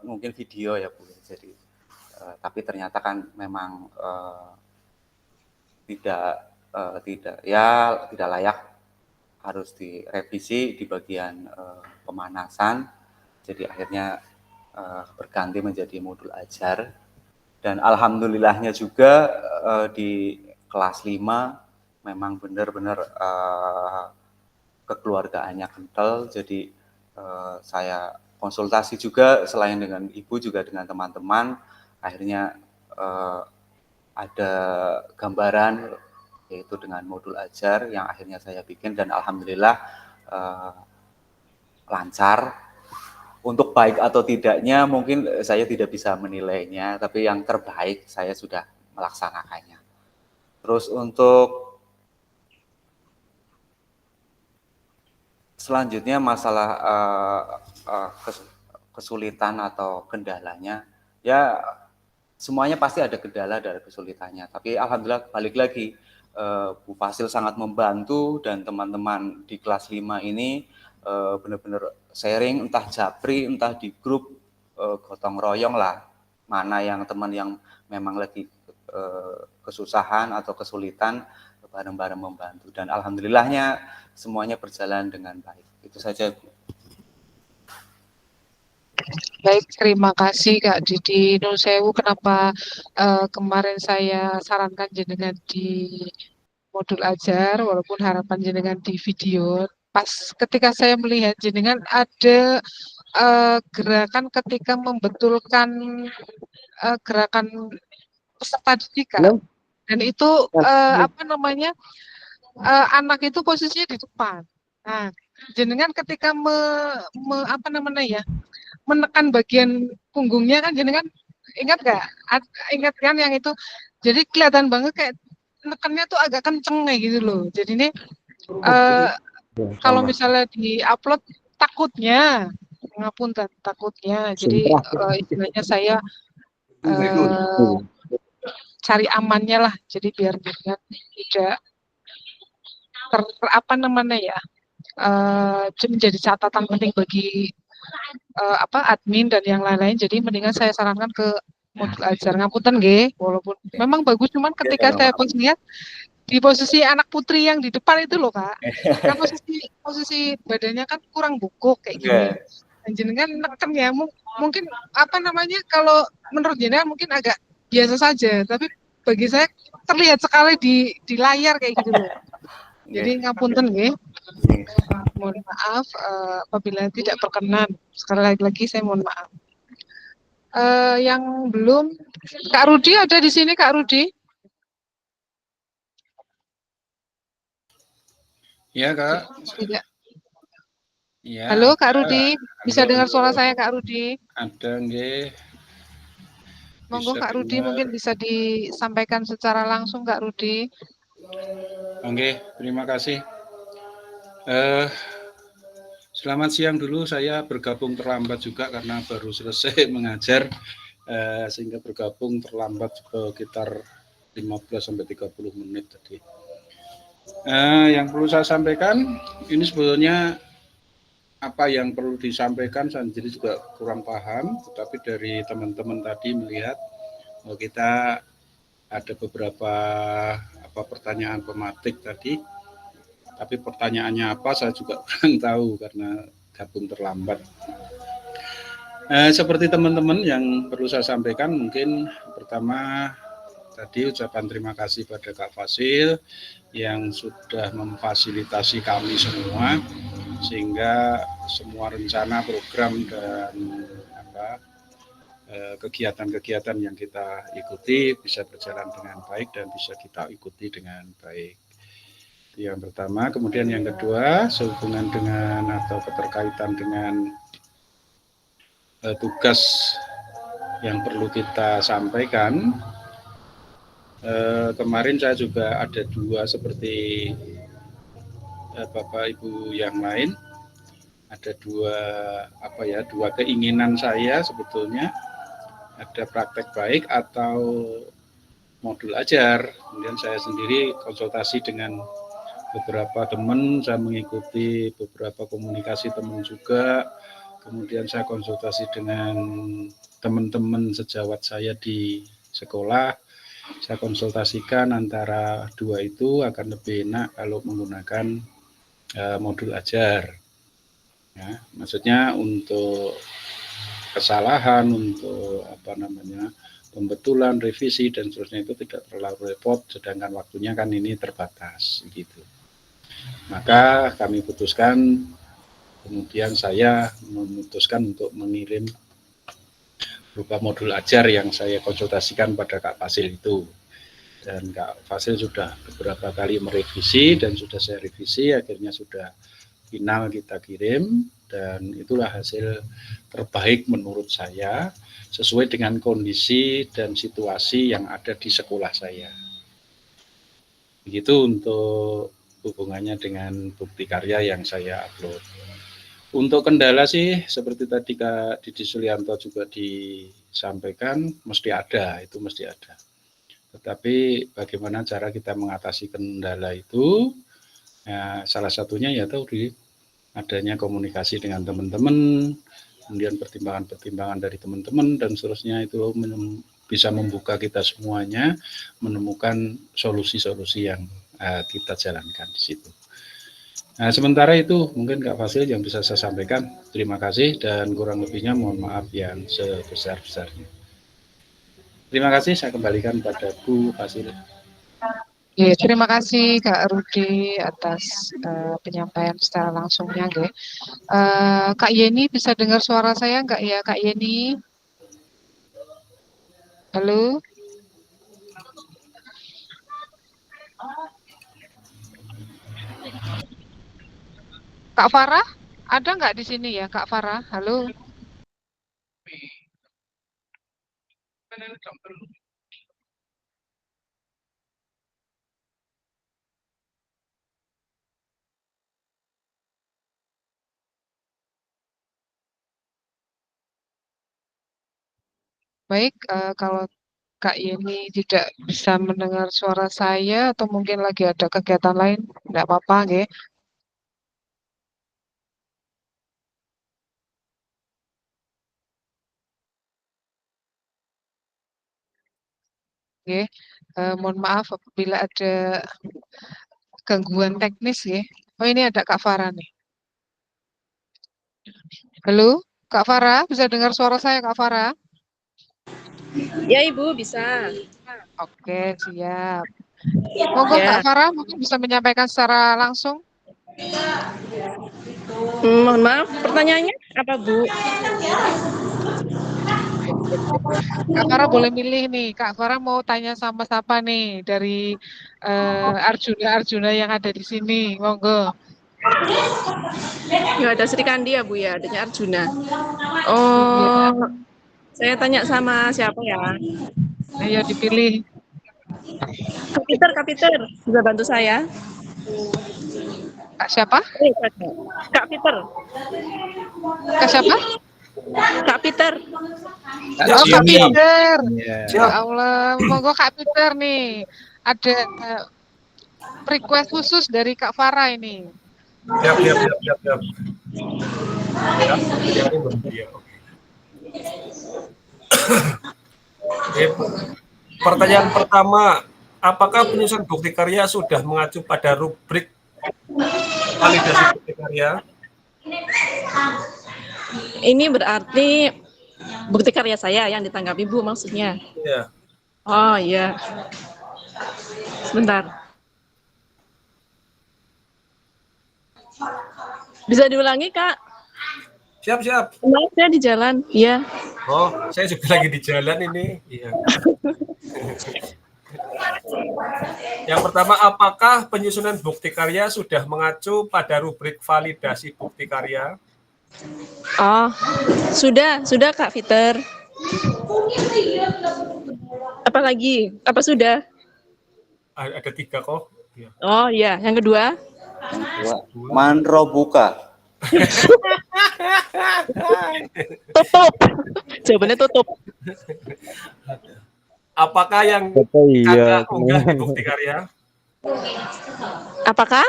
mungkin video ya Bu. Jadi Tapi ternyata kan memang tidak layak, harus direvisi di bagian pemanasan. Jadi akhirnya berganti menjadi modul ajar, dan alhamdulillahnya juga di kelas 5 memang benar-benar kekeluargaannya kental. Jadi saya konsultasi juga selain dengan ibu juga dengan teman-teman, akhirnya ada gambaran yaitu dengan modul ajar yang akhirnya saya bikin, dan alhamdulillah lancar. Untuk baik atau tidaknya mungkin saya tidak bisa menilainya, tapi yang terbaik saya sudah melaksanakannya. Terus untuk selanjutnya masalah kesulitan atau kendalanya, ya semuanya pasti ada kendala dari kesulitannya, tapi alhamdulillah balik lagi Bu Fasil sangat membantu, dan teman-teman di kelas 5 ini benar-benar sharing, entah japri, entah di grup, gotong royong lah, mana yang teman yang memang lagi kesusahan atau kesulitan, bareng-bareng membantu, dan alhamdulillahnya semuanya berjalan dengan baik. Itu saja, Bu.
Baik, terima kasih Kak Didi. Nun sewu, kenapa kemarin saya sarankan jenengan di modul ajar, walaupun harapan jenengan di video. Pas ketika saya melihat jenengan ada gerakan ketika membetulkan gerakan peserta didik, Kak. Dan itu anak itu posisinya di depan. Nah, jenengan ketika menekan bagian punggungnya kan, jenengan ingat nggak? Ingat kan yang itu? Jadi kelihatan banget kayak nekannya tuh agak kenceng kayak gitu loh. Jadi ini kalau misalnya di-upload takutnya, ngapunten takutnya. Jadi istilahnya saya cari amannya lah. Jadi biar tidak menjadi catatan penting bagi admin dan yang lain-lain. Jadi mendingan saya sarankan ke modul ajar. Ngapunten nggih, walaupun memang bagus, cuman ketika saya pas lihat di posisi anak putri yang di depan itu loh Kak, kan posisi badannya kan kurang bungkuk kayak gini. Dan jenengan nekennya mungkin kalau menurut jenengan mungkin agak biasa saja, tapi bagi saya terlihat sekali di layar kayak gitu loh. Jadi ngapunten nggih. Mohon maaf apabila tidak berkenan. Sekali lagi saya mohon maaf. Yang belum, Kak Rudi ada di sini, Kak Rudi?
Ya, Kak.
Tidak.
Ya,
halo Kak Rudi, bisa dengar suara saya Kak Rudi?
Ada nggih.
Monggo Kak Rudi, mungkin bisa disampaikan secara langsung Kak Rudi.
Oke, terima kasih. Selamat siang dulu, saya bergabung terlambat juga karena baru selesai mengajar, sehingga bergabung terlambat sekitar 15-30 menit tadi. Yang perlu saya sampaikan, ini sebetulnya apa yang perlu disampaikan saya sendiri juga kurang paham, tetapi dari teman-teman tadi melihat bahwa kita ada beberapa pertanyaan pematik tadi, tapi pertanyaannya apa saya juga kurang tahu karena gabung terlambat. Seperti teman-teman yang perlu saya sampaikan, mungkin pertama tadi ucapan terima kasih pada Kak Fasil yang sudah memfasilitasi kami semua sehingga semua rencana, program dan kegiatan-kegiatan yang kita ikuti bisa berjalan dengan baik dan bisa kita ikuti dengan baik. Yang pertama, kemudian yang kedua, sehubungan dengan atau keterkaitan dengan tugas yang perlu kita sampaikan. Kemarin saya juga ada dua seperti Bapak Ibu yang lain, ada dua keinginan saya sebetulnya, ada praktek baik atau modul ajar. Kemudian saya sendiri konsultasi dengan beberapa teman, saya mengikuti beberapa komunikasi teman juga, kemudian saya konsultasi dengan teman-teman sejawat saya di sekolah, saya konsultasikan antara dua itu akan lebih enak kalau menggunakan modul ajar. Ya, maksudnya untuk kesalahan, untuk pembetulan, revisi dan seterusnya itu tidak terlalu repot, sedangkan waktunya kan ini terbatas gitu. Maka kami putuskan, kemudian saya memutuskan untuk mengirim berupa modul ajar yang saya konsultasikan pada Kak Fasil itu. Dan Kak Fasil sudah beberapa kali merevisi dan sudah saya revisi, akhirnya sudah final kita kirim, dan itulah hasil terbaik menurut saya sesuai dengan kondisi dan situasi yang ada di sekolah saya. Begitu untuk hubungannya dengan bukti karya yang saya upload. Untuk kendala sih seperti tadi Kak Didi Sulianto juga disampaikan, mesti ada, itu mesti ada. Tetapi bagaimana cara kita mengatasi kendala itu? Ya, salah satunya yaitu di adanya komunikasi dengan teman-teman, kemudian pertimbangan-pertimbangan dari teman-teman dan seterusnya, itu bisa membuka kita semuanya menemukan solusi-solusi yang kita jalankan di situ. Nah, sementara itu mungkin Kak Fasil yang bisa saya sampaikan. Terima kasih dan kurang lebihnya mohon maaf yang sebesar-besarnya. Terima kasih, saya kembalikan pada Bu Fasil.
Ya, terima kasih Kak Rudi atas penyampaian secara langsungnya. Kak Yeni bisa dengar suara saya nggak ya Kak Yeni? Halo? Kak Farah, ada nggak di sini ya Kak Farah? Halo? Baik, kalau Kak Yeni tidak bisa mendengar suara saya atau mungkin lagi ada kegiatan lain, tidak apa-apa, nggih. Nggih, mohon maaf apabila ada gangguan teknis nggih. Oh, ini ada Kak Farah nih. Halo, Kak Farah, bisa dengar suara saya Kak Farah?
Ya Ibu, bisa.
Oke, siap. Monggo
Ya.
Kak Farah mungkin bisa menyampaikan secara langsung.
Mohon maaf, pertanyaannya apa Bu?
Kak Farah boleh milih nih, Kak Farah mau tanya sama siapa nih dari Arjuna yang ada di sini, monggo.
Ya, ada Sri Kandi ya Bu ya, adanya Arjuna. Oh, saya tanya sama siapa ya?
Ayo dipilih.
Kak Peter, bisa bantu saya?
Kak siapa?
Kak Peter.
Kak siapa?
Kak Peter.
Oh, Kak Peter.
Yeah.
Ya Allah, monggo Kak Peter nih. Ada request khusus dari Kak Farah ini.
Siap. Pertanyaan pertama, apakah penyusunan bukti karya sudah mengacu pada rubrik validasi bukti karya?
Ini berarti bukti karya saya yang ditanggapi Bu maksudnya?
Iya.
Oh iya. Sebentar. Bisa diulangi Kak?
Siap.
Maaf, saya di jalan. Iya.
Oh, saya juga lagi di jalan ini. Iya. Yang pertama, apakah penyusunan bukti karya sudah mengacu pada rubrik validasi bukti karya?
Oh, sudah Kak Peter. Apa lagi? Apa sudah?
Ada 3 kok. Ya.
Oh iya, yang kedua?
Manro buka.
Tutup. Jawabannya tutup.
Apakah yang
Iya,
kakak unggah di bukti karya?
Apakah?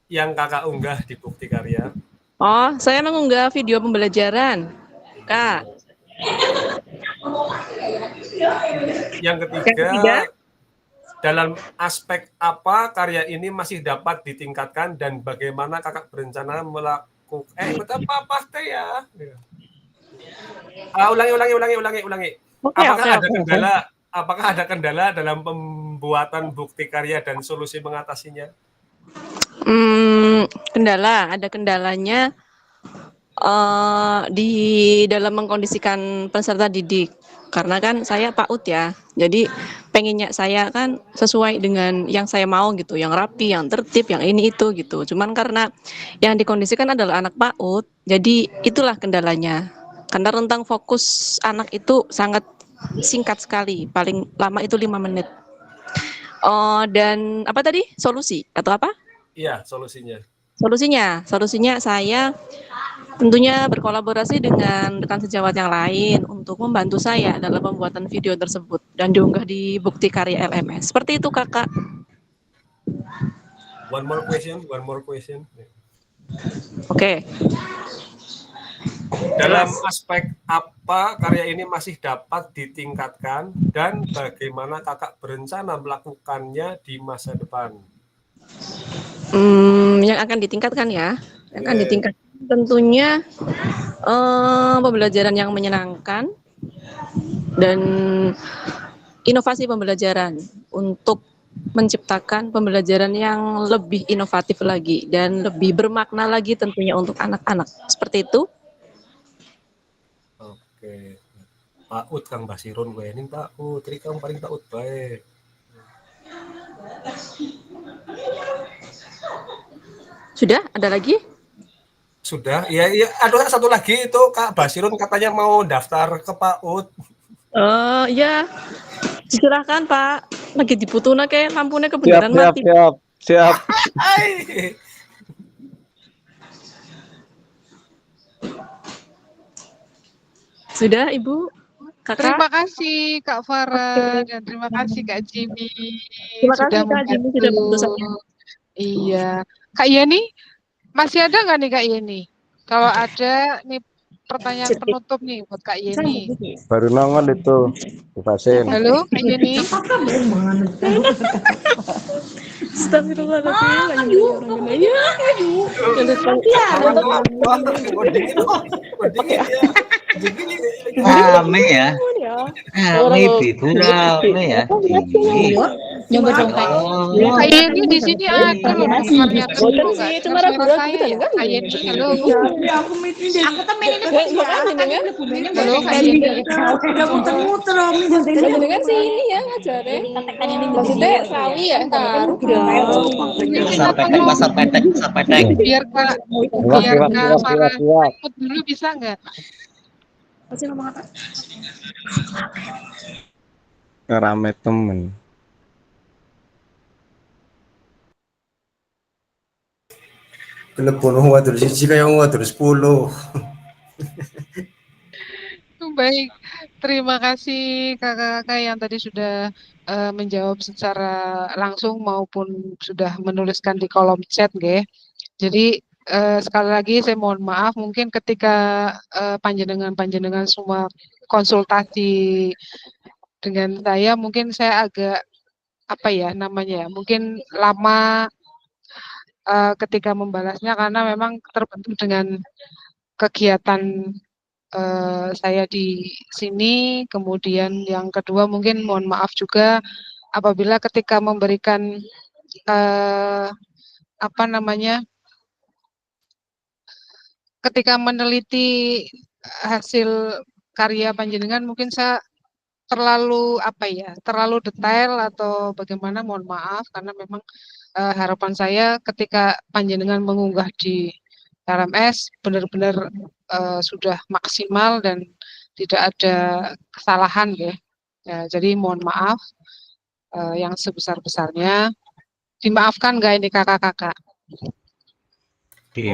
Yang kakak unggah di bukti karya?
Oh, saya mengunggah video pembelajaran, Kak.
Yang ketiga, dalam aspek apa karya ini masih dapat ditingkatkan dan bagaimana kakak berencana melakukan apa teh ya? Ulangi.
Oke,
Apakah ada kendala dalam pembuatan bukti karya dan solusi mengatasinya?
Ada kendalanya di dalam mengkondisikan peserta didik. Karena kan saya PAUD ya, jadi pengennya saya kan sesuai dengan yang saya mau gitu, yang rapi, yang tertib, yang ini itu gitu. Cuman karena yang dikondisikan adalah anak PAUD, jadi itulah kendalanya. Karena rentang fokus anak itu sangat singkat sekali, paling lama itu 5 menit. Dan apa tadi? Solusi atau apa?
Iya, solusinya.
Solusinya saya tentunya berkolaborasi dengan rekan sejawat yang lain untuk membantu saya dalam pembuatan video tersebut dan diunggah di bukti karya LMS. Seperti itu, Kakak.
One more question.
Oke.
Dalam aspek apa karya ini masih dapat ditingkatkan dan bagaimana kakak berencana melakukannya di masa depan?
Yang akan ditingkatkan ya, tentunya pembelajaran yang menyenangkan dan inovasi pembelajaran untuk menciptakan pembelajaran yang lebih inovatif lagi dan lebih bermakna lagi tentunya untuk anak-anak. Seperti itu.
Oke. Pak Ud Kang Basirun gue ini Pak Ud, tri Kang paling Pak Ud baik.
Sudah, ada lagi?
Sudah, iya. Ada satu lagi itu Kak Basirun katanya mau daftar ke Pak Ud.
Ya, silakan Pak. Lagi dibutuhna kayak lampunya kebenaran mati.
Siap.
Sudah, Ibu? Kakak?
Terima kasih Kak Farah dan terima kasih Kak Jimmy
Terima
sudah
kasih Kak Jimmy sudah bantu saya.
Iya, Kak Yeni masih ada nggak nih Kak Yeni? Kalau ada nih pertanyaan penutup nih buat Kak Yeni.
Baru nongol itu, Bu Fasin.
Halo Kak Yeni.
Rame ya. Rame Ibu, rame ya.
Kak Yeni di sini ada loh nomornya cuma suara saya ya. Kak Yeni, halo.
Aku kan main ini
Halo Kak Yeni.
udah muter-muter
Dengan sini ya ngajarin. Maksudnya sawi ya taruh.
Pasar petek.
Biar Kak Farah ikut dulu bisa nggak?
Masih ngomong apa?
Rame temen.
Telepon waduh siji kaya waduh 10.
Baik, terima kasih kakak-kakak yang tadi sudah menjawab secara langsung maupun sudah menuliskan di kolom chat, nggih. Jadi sekali lagi saya mohon maaf mungkin ketika panjenengan semua konsultasi dengan saya mungkin saya agak apa ya namanya mungkin lama ketika membalasnya karena memang terbentuk dengan kegiatan saya di sini. Kemudian yang kedua mungkin mohon maaf juga apabila ketika memberikan apa namanya ketika meneliti hasil karya panjenengan mungkin saya terlalu apa ya terlalu detail atau bagaimana mohon maaf karena memang harapan saya ketika panjenengan mengunggah di LMS benar-benar sudah maksimal dan tidak ada kesalahan ya. Jadi mohon maaf yang sebesar-besarnya. Dimaafkan nggak ini kakak-kakak?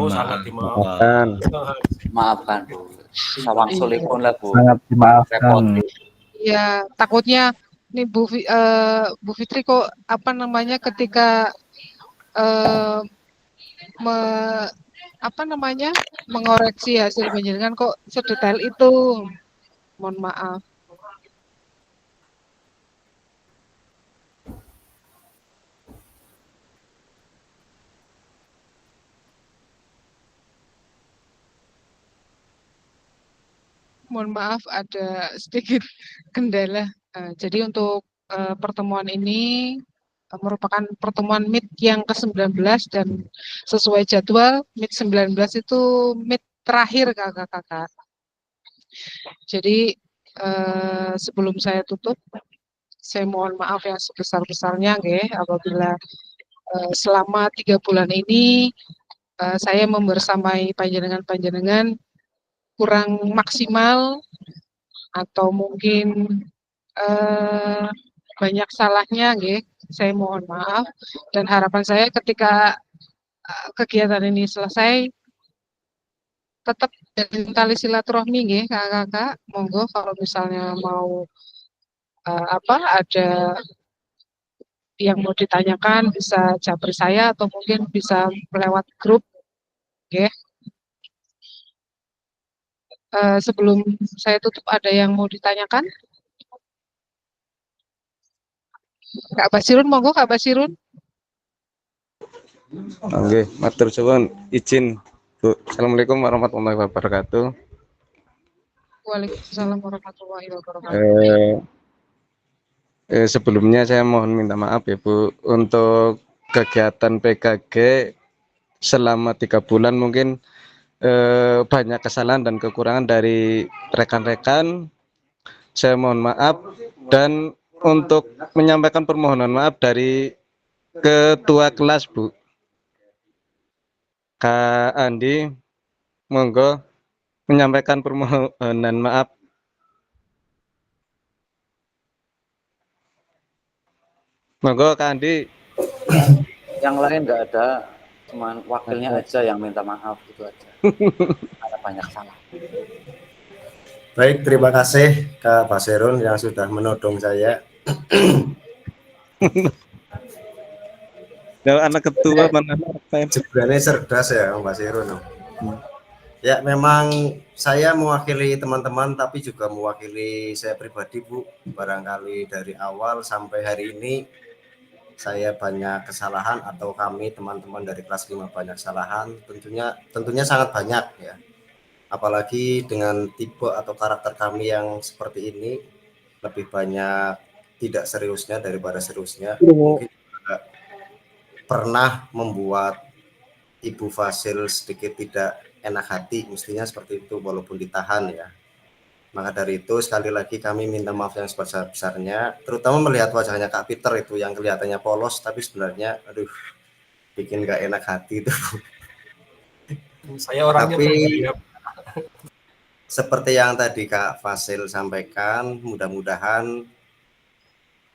Oh, sangat dimaafkan.
Maafkan Bu. Sawang sulikun lah Bu.
Sangat dimaafkan.
Ya, takutnya nih Bu Fitri kok apa namanya ketika apa namanya, mengoreksi hasil panjenengan kok sedetail itu. Mohon maaf. Mohon maaf ada sedikit kendala. Jadi untuk pertemuan ini merupakan pertemuan MIT yang ke-19 dan sesuai jadwal MIT 19 itu MIT terakhir kakak-kakak. Jadi sebelum saya tutup, saya mohon maaf yang sebesar-besarnya nggih apabila selama 3 bulan ini saya membersamai panjenengan-panjenengan kurang maksimal atau mungkin banyak salahnya nggih. Saya mohon maaf dan harapan saya ketika kegiatan ini selesai tetap jalin tali silaturahmi nggih kakak-kakak. Monggo kalau misalnya mau ada yang mau ditanyakan bisa japri saya atau mungkin bisa lewat grup nggih. Sebelum saya tutup ada yang mau ditanyakan? Kak Basirun, monggo Kak Basirun.
Oke, matur suwun, izin Bu. Assalamualaikum warahmatullahi wabarakatuh.
Waalaikumsalam warahmatullahi wabarakatuh.
Sebelumnya saya mohon minta maaf ya Bu, untuk kegiatan PKG selama 3 bulan mungkin banyak kesalahan dan kekurangan dari rekan-rekan. Saya mohon maaf dan untuk menyampaikan permohonan maaf dari ketua kelas Bu, Kak Andi, monggo menyampaikan permohonan maaf. Monggo Kak Andi.
Yang lain nggak ada, cuman wakilnya aja yang minta maaf gitu aja. Ada banyak salah.
Baik, terima kasih Kak Basirun yang sudah menodong saya.
Anak ketua mana?
Sebenarnya cerdas ya Mbak Sirun. Ya memang saya mewakili teman-teman tapi juga mewakili saya pribadi Bu. Barangkali dari awal sampai hari ini saya banyak kesalahan atau kami teman-teman dari kelas 5 banyak kesalahan. Tentunya sangat banyak ya. Apalagi dengan tipe atau karakter kami yang seperti ini, lebih banyak tidak seriusnya daripada seriusnya. Mungkin juga pernah membuat Ibu Fasil sedikit tidak enak hati, mestinya seperti itu walaupun ditahan ya. Maka dari itu sekali lagi kami minta maaf yang sebesar-besarnya, terutama melihat wajahnya Kak Peter itu yang kelihatannya polos tapi sebenarnya aduh bikin gak enak hati itu.
Saya orangnya
tapi seperti yang tadi Kak Fasil sampaikan, mudah-mudahan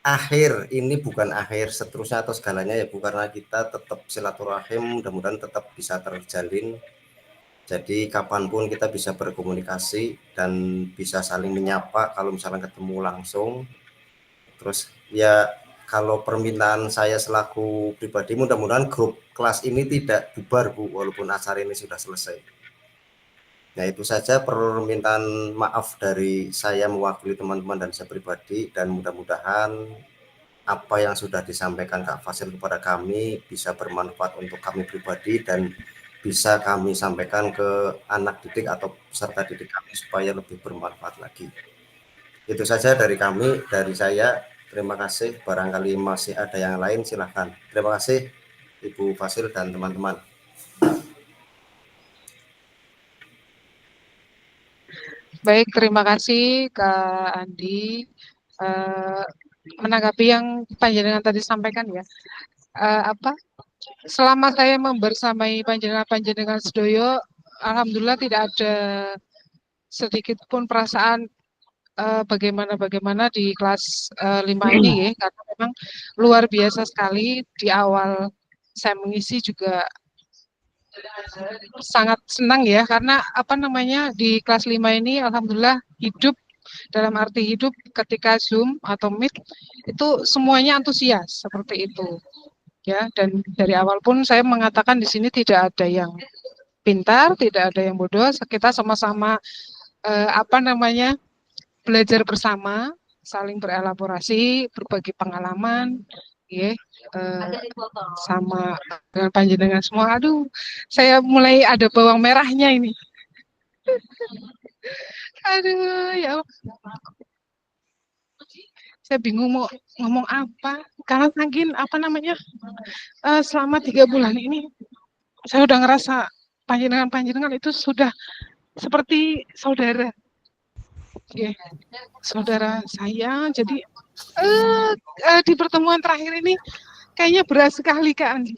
akhir ini bukan akhir seterusnya atau segalanya ya Bu, karena kita tetap silaturahim, mudah-mudahan tetap bisa terjalin. Jadi kapanpun kita bisa berkomunikasi dan bisa saling menyapa kalau misalnya ketemu langsung. Terus ya kalau permintaan saya selaku pribadi, mudah-mudahan grup kelas ini tidak bubar Bu, walaupun acara ini sudah selesai. Nah itu saja permintaan maaf dari saya mewakili teman-teman dan saya pribadi, dan mudah-mudahan apa yang sudah disampaikan Kak Fasil kepada kami bisa bermanfaat untuk kami pribadi dan bisa kami sampaikan ke anak didik atau peserta didik kami supaya lebih bermanfaat lagi. Itu saja dari kami, dari saya. Terima kasih. Barangkali masih ada yang lain, silahkan. Terima kasih Ibu Fasil dan teman-teman.
Baik, terima kasih Kak Andi. Menanggapi yang panjenengan tadi sampaikan ya, selama saya membersamai panjenengan sedoyo, alhamdulillah tidak ada sedikit pun perasaan bagaimana di kelas 5 ini ya, karena memang luar biasa sekali. Di awal saya mengisi juga sangat senang ya, karena di kelas 5 ini alhamdulillah hidup, dalam arti hidup ketika Zoom atau Meet itu semuanya antusias seperti itu ya. Dan dari awal pun saya mengatakan di sini tidak ada yang pintar, tidak ada yang bodoh. Kita sama-sama belajar bersama, saling berelaborasi, berbagi pengalaman, ya, sama dengan panjenengan semua. Aduh, saya mulai ada bawang merahnya ini. Aduh, ya Allah. Saya bingung mau ngomong apa, karena saking selama 3 bulan ini saya udah ngerasa panjenengan itu sudah seperti saudara, saudara saya. Jadi di pertemuan terakhir ini kayaknya berat sekali Kak Andi.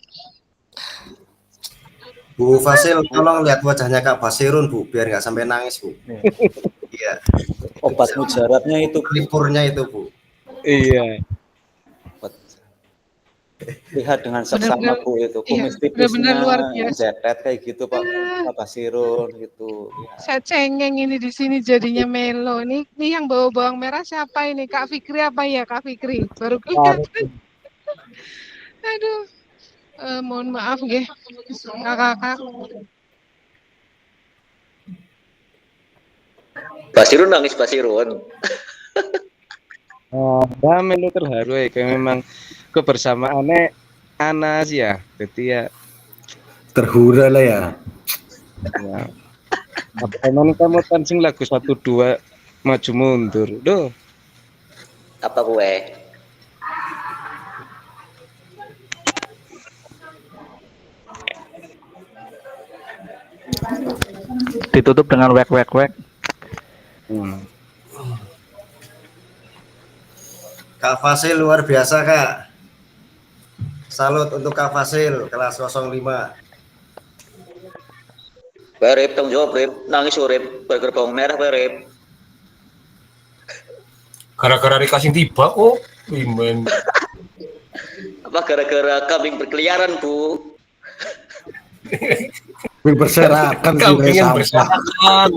Bu Fasil, tolong lihat wajahnya Kak Basirun, Bu, biar nggak sampai nangis, Bu. Iya.
Obat mujarabnya itu,
liburnya itu, Bu.
Iya.
Lihat dengan seksama, Bu, itu kumis tipisnya jetet kayak gitu, Pak Basirun gitu. Ya.
Saya cengeng ini di sini jadinya melo. Ini yang bawa bawang merah siapa ini? Kak Fikri apa ya? Kak Fikri baru kelihatan. Aduh. Mohon maaf nggih, kakak-kakak.
Basirun nangis Basirun.
Nah, melu terharu ya, kayak memang kebersamaannya Anas ya, jadi ya
terhura lah ya.
Ya. Apa emang kamu tansing lagu 1-2 maju mundur, doh.
Apa gue?
Ditutup dengan wek.
Kak Fasil luar biasa, Kak. Salut untuk Kak Fasil kelas 05.
Rip, tanggung jawab Rip, nangis Rip, burger bawang merah Rip.
Gara-gara dikasih tiba kok, Iman.
Apa gara-gara kambing berkeliaran, Bu?
Kambing berserakan
Kambing yang berserakan.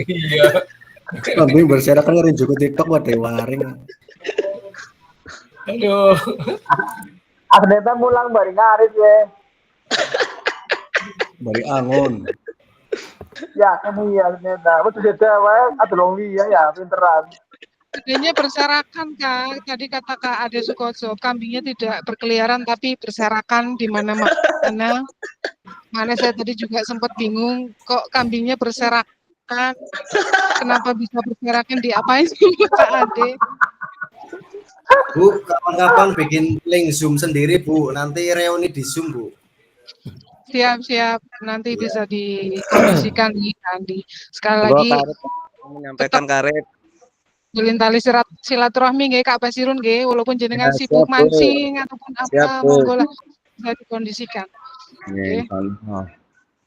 Iya.
Kambing berserakan ngeri juga TikTok wadah waring.
Aduh.
Agneta mulang bari ngarit ya.
Bari angon.
Ya kan iya Agneta. Betul beda wae adolong liya ya pinteran.
Adanya berserakan Kak. Tadi kata Kak Ade Sukoso, kambingnya tidak berkeliaran tapi berserakan di mana-mana. Mana saya tadi juga sempat bingung, kok kambingnya berserakan? Kenapa bisa berserakan? Diapain sih Kak Ade?
Bu, kapan-kapan bikin link Zoom sendiri, Bu. Nanti reuni di Zoom, Bu.
Siap. Nanti bisa dikondisikan nih Andi. Sekali lagi
menyampaikan karet.
Jalin tali silaturahmi nggih Kak Basirun nggih, walaupun jenengan sibuk mancing ataupun apa, monggo lah bisa dikondisikan. Nggih.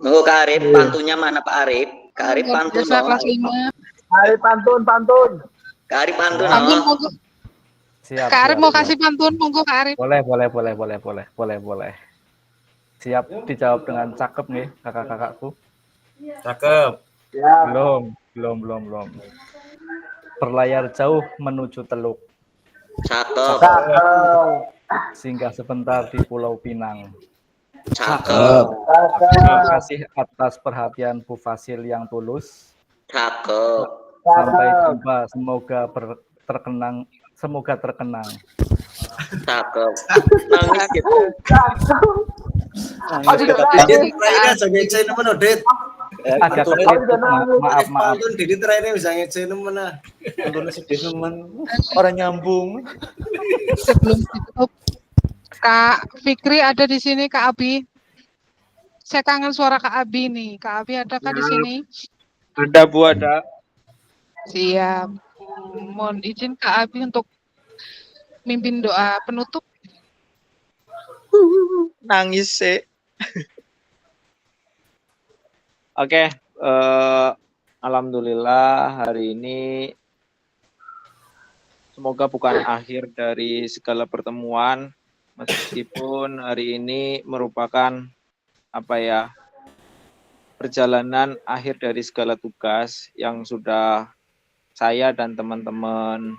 Nunggu Kak Arif, pantunnya mana Pak Arif? Kak Arif pantun
Biasa kelas 5.
Arif pantun.
Kak Arif pantun
Monggo.
Siap.
Kak Arif mau kasih pantun, monggo Kak Arif.
Boleh. Siap dijawab dengan cakep nih kakak-kakakku.
Cakep.
Ya.
Belum. Berlayar jauh menuju Teluk.
Cakep.
Singgah sebentar di Pulau Pinang.
Cakep.
Terima kasih atas perhatian Bu Fasil yang tulus.
Cakep.
Sampai jumpa, semoga terkenang.
Cakep. Nangis gitu.
Agak sedikit, maaf.
Pantun di trainnya bisa ngecek mana?
Pantun sedih teman, orang nyambung.
Sebelum ditutup, Kak Fikri ada di sini, Kak Abi. Saya kangen suara Kak Abi nih. Kak Abi adakah di sini?
Ada Bu, ada.
Siap. Mohon izin Kak Abi untuk mimpin doa penutup.
Nangis sih. Oke, alhamdulillah hari ini semoga bukan akhir dari segala pertemuan, meskipun hari ini merupakan perjalanan akhir dari segala tugas yang sudah saya dan teman-teman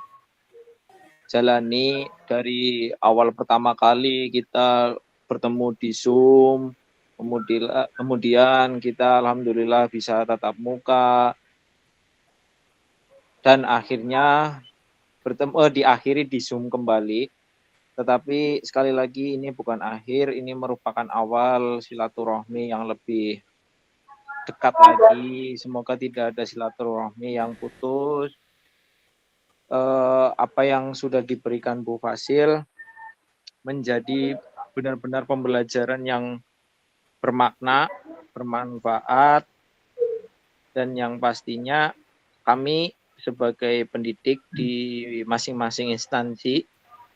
jalani dari awal pertama kali kita bertemu di Zoom,
Kemudian kita alhamdulillah bisa tatap muka dan akhirnya diakhiri di Zoom kembali. Tetapi sekali lagi ini bukan akhir, ini merupakan awal silaturahmi yang lebih dekat lagi. Semoga tidak ada silaturahmi yang putus. Apa yang sudah diberikan Bu Fasil menjadi benar-benar pembelajaran yang bermakna, bermanfaat, dan yang pastinya kami sebagai pendidik di masing-masing instansi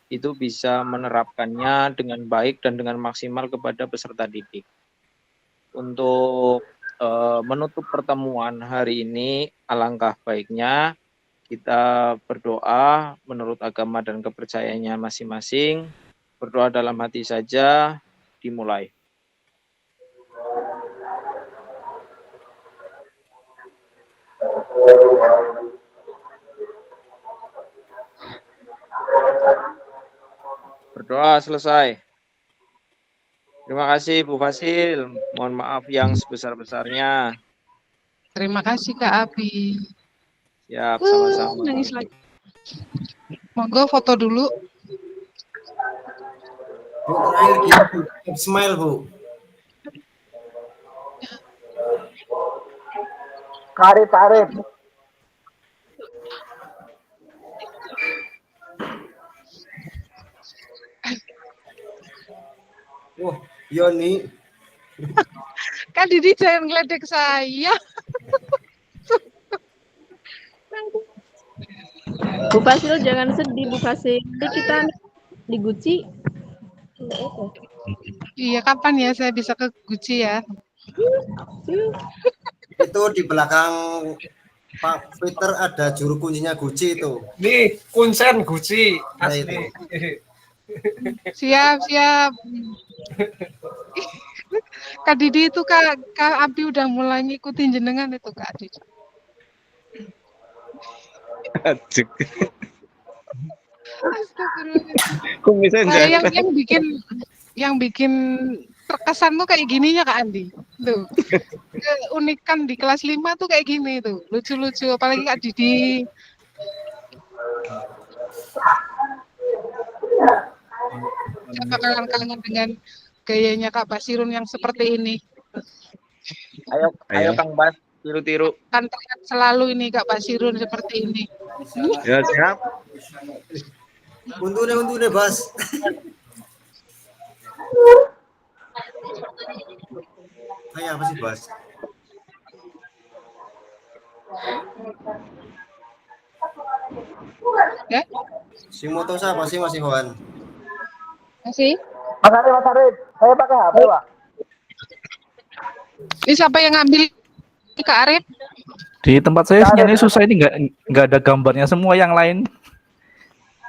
itu bisa menerapkannya dengan baik dan dengan maksimal kepada peserta didik. Untuk menutup pertemuan hari ini, alangkah baiknya kita berdoa menurut agama dan kepercayaannya masing-masing. Berdoa dalam hati saja, dimulai. Berdoa selesai. Terima kasih Bu Fasil. Mohon maaf yang sebesar-besarnya.
Terima kasih Kak Abi.
Siap, sama-sama.
Nangis lagi. Monggo foto dulu.
Bu, terakhir gitu. Smile, Bu.
Karib.
Wah, Yoni.
Kak Didi jangan ngeledek saya.
Bu Fasil jangan sedih Bu Fasil. Nanti kita di Gucci.
Iya, kapan ya saya bisa ke Gucci ya?
Itu di belakang Pak Peter ada juru kuncinya Gucci itu.
Nih, kuncen Gucci asli.
Siap. Kak Didi itu Kak Abi udah mulai ngikutin jenengan itu Kak Didi.
Ajuk.
Astagfirullah.
Kumisnya
Nah,
jangan.
yang bikin terkesan tuh kayak gininya Kak Andi. Tuh. Keunikan di kelas 5 tuh kayak gini tuh. Lucu-lucu apalagi Kak Didi. Saya bakalan kangen dengan gayanya Kak Basirun yang seperti ini.
Ayo Kang Bas, tiru-tiru.
Kan terlihat selalu ini Kak Basirun seperti ini.
Ya, siap.
Untune Bas. Kayak apa sih, Bas?
Ya?
Si moto siapa sih, Mas Iwan?
Masih?
Mas Arif, saya pakai HP, Pak.
Ini siapa yang ngambil Kak Arif?
Di tempat saya sinyalnya susah, ini nggak ada gambarnya semua yang lain.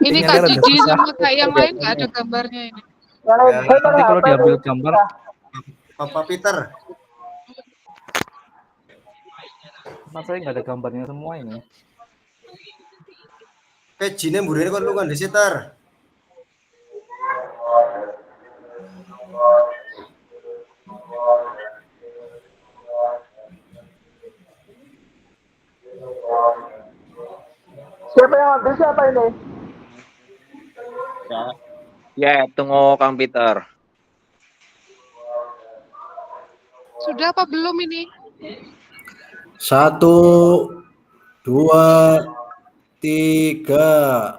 Ini
Sinyalnya
Kak
rada
Didi
susah.
sama Kak yang lain nggak ada gambarnya ini.
Nanti kalau diambil gambar,
Bapak Peter.
tempat saya nggak ada gambarnya semua ini.
Jine mburine kon lungan di setar.
Siapa yang ambil siapa ini?
Ya, tunggu Kang Peter.
Sudah apa belum ini?
1, 2, 3.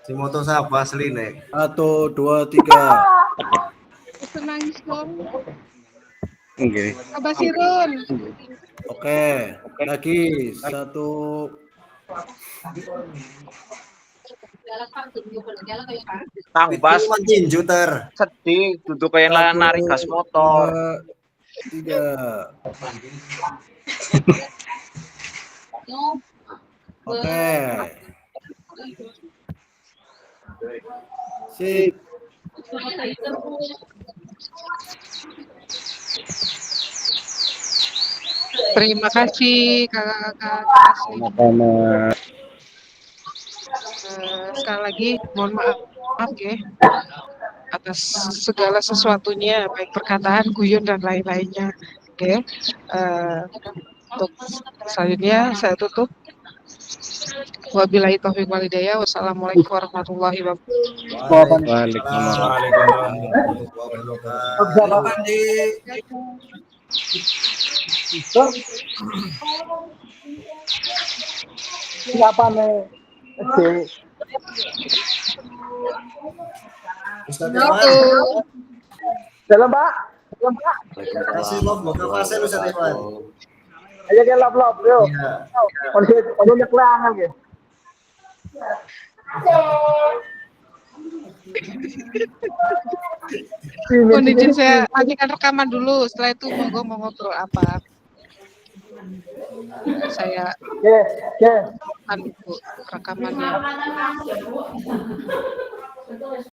Si moto siapa asline?
1, 2, 3.
Senangis dong.
Oke.
Kak Basirun.
Oke, lagi 1.
Kang Bas
Jinjuter.
sedih, duduk kayak narik gas motor.
3. Oke. Sip.
Terima kasih kakak-kakak.
Sama-sama.
Sekali lagi mohon maaf ya atas segala sesuatunya, baik perkataan, guyon dan lain-lainnya. Oke, untuk selanjutnya saya tutup. Wabillahi taufiq wal hidayah. Wassalamualaikum warahmatullahi wabarakatuh.
Waalaikumsalam.
Siapa nih? Dalam Pak. Dalam Pak.
Kasih love buat Fasil Ustaz Iwan.
Ayo ke love yuk. Ono nyeklangan ya.
Mohon izin saya lanjutkan rekaman dulu. Setelah itu monggo mau ngobrol apa. Saya rekamannya.